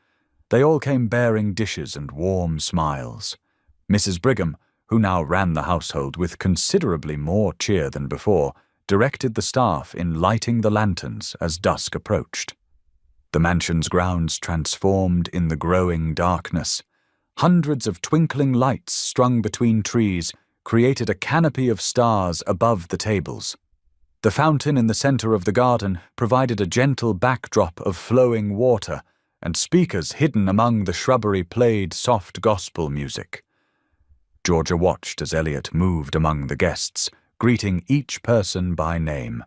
They all came bearing dishes and warm smiles. Mrs. Brigham, who now ran the household with considerably more cheer than before, directed the staff in lighting the lanterns as dusk approached. The mansion's grounds transformed in the growing darkness. Hundreds of twinkling lights strung between trees created a canopy of stars above the tables. The fountain in the center of the garden provided a gentle backdrop of flowing water, and speakers hidden among the shrubbery played soft gospel music. Georgia watched as Elliot moved among the guests, greeting each person by name.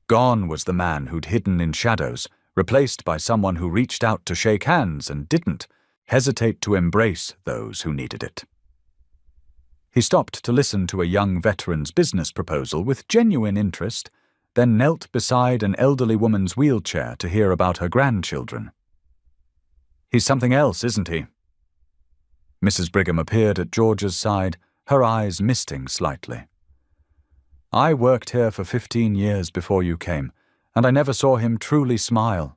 Gone was the man who'd hidden in shadows, replaced by someone who reached out to shake hands and didn't hesitate to embrace those who needed it. He stopped to listen to a young veteran's business proposal with genuine interest, then knelt beside an elderly woman's wheelchair to hear about her grandchildren. "He's something else, isn't he?" Mrs. Brigham appeared at George's side, her eyes misting slightly. "I worked here for 15 years before you came, and I never saw him truly smile.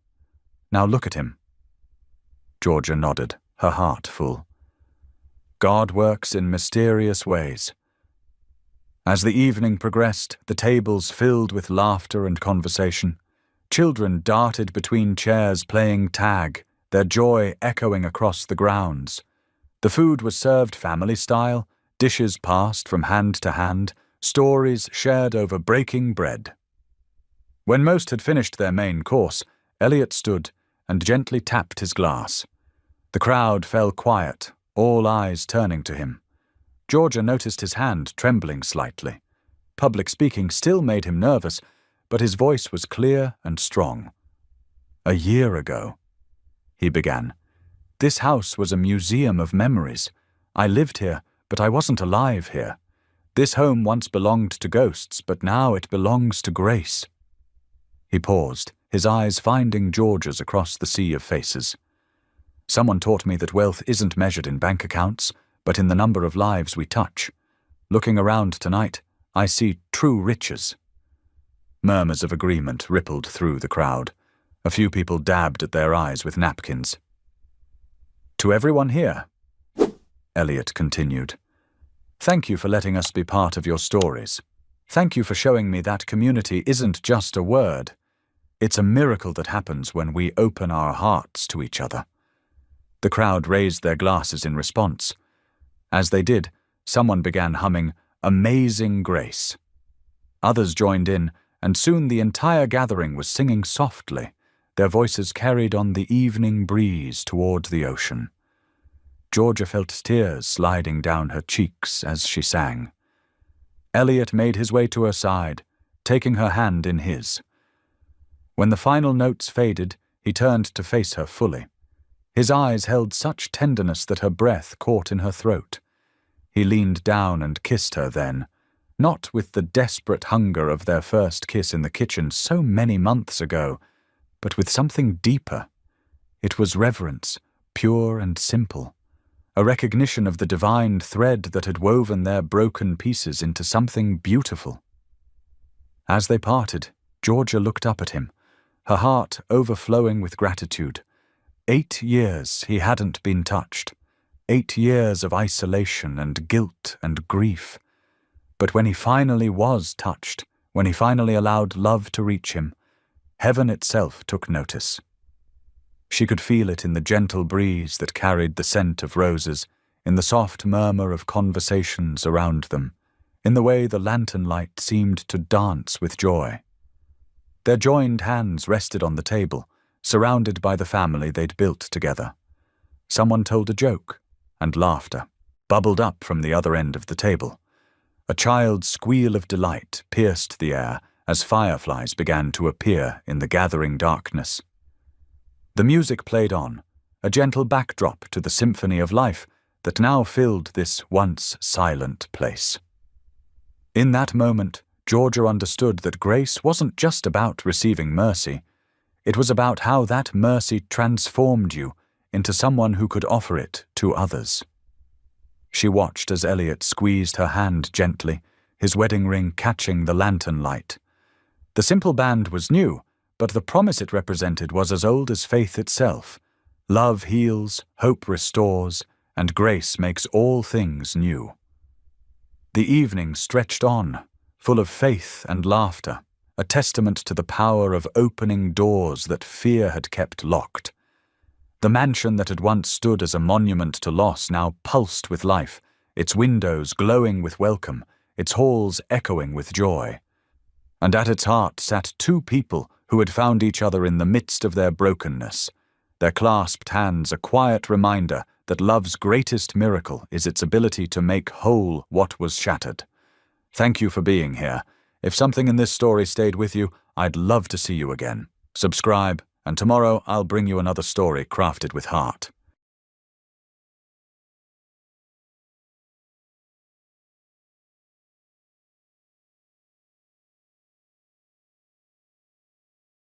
Now look at him." Georgia nodded, her heart full. God works in mysterious ways. As the evening progressed, the tables filled with laughter and conversation. Children darted between chairs playing tag, their joy echoing across the grounds. The food was served family style, dishes passed from hand to hand, stories shared over breaking bread. When most had finished their main course, Elliot stood and gently tapped his glass. The crowd fell quiet, all eyes turning to him. Georgia noticed his hand trembling slightly. Public speaking still made him nervous, but his voice was clear and strong. "A year ago," he began, "this house was a museum of memories. I lived here, but I wasn't alive here. This home once belonged to ghosts, but now it belongs to grace." He paused, his eyes finding Georgia's across the sea of faces. Someone taught me that wealth isn't measured in bank accounts, but in the number of lives we touch. Looking around tonight, I see true riches." Murmurs of agreement rippled through the crowd. A few people dabbed at their eyes with napkins. "To everyone here," Elliot continued, "thank you for letting us be part of your stories. Thank you for showing me that community isn't just a word. It's a miracle that happens when we open our hearts to each other." The crowd raised their glasses in response. As they did, someone began humming "Amazing Grace." Others joined in, and soon the entire gathering was singing softly, their voices carried on the evening breeze toward the ocean. Georgia felt tears sliding down her cheeks as she sang. Elliot made his way to her side, taking her hand in his. When the final notes faded, he turned to face her fully. His eyes held such tenderness that her breath caught in her throat. He leaned down and kissed her then, not with the desperate hunger of their first kiss in the kitchen so many months ago, but with something deeper. It was reverence, pure and simple, a recognition of the divine thread that had woven their broken pieces into something beautiful. As they parted, Georgia looked up at him, her heart overflowing with gratitude. 8 years he hadn't been touched. 8 years of isolation and guilt and grief. But when he finally was touched, when he finally allowed love to reach him, heaven itself took notice. She could feel it in the gentle breeze that carried the scent of roses, in the soft murmur of conversations around them, in the way the lantern light seemed to dance with joy. Their joined hands rested on the table, surrounded by the family they'd built together. Someone told a joke, and laughter bubbled up from the other end of the table. A child's squeal of delight pierced the air as fireflies began to appear in the gathering darkness. The music played on, a gentle backdrop to the symphony of life that now filled this once silent place. In that moment, Georgia understood that grace wasn't just about receiving mercy. It was about how that mercy transformed you into someone who could offer it to others. She watched as Elliot squeezed her hand gently, his wedding ring catching the lantern light. The simple band was new, but the promise it represented was as old as faith itself. Love heals, hope restores, and grace makes all things new. The evening stretched on, full of faith and laughter, a testament to the power of opening doors that fear had kept locked. The mansion that had once stood as a monument to loss now pulsed with life, its windows glowing with welcome, its halls echoing with joy. And at its heart sat 2 people who had found each other in the midst of their brokenness, their clasped hands a quiet reminder that love's greatest miracle is its ability to make whole what was shattered. Thank you for being here. If something in this story stayed with you, I'd love to see you again. Subscribe, and tomorrow I'll bring you another story crafted with heart.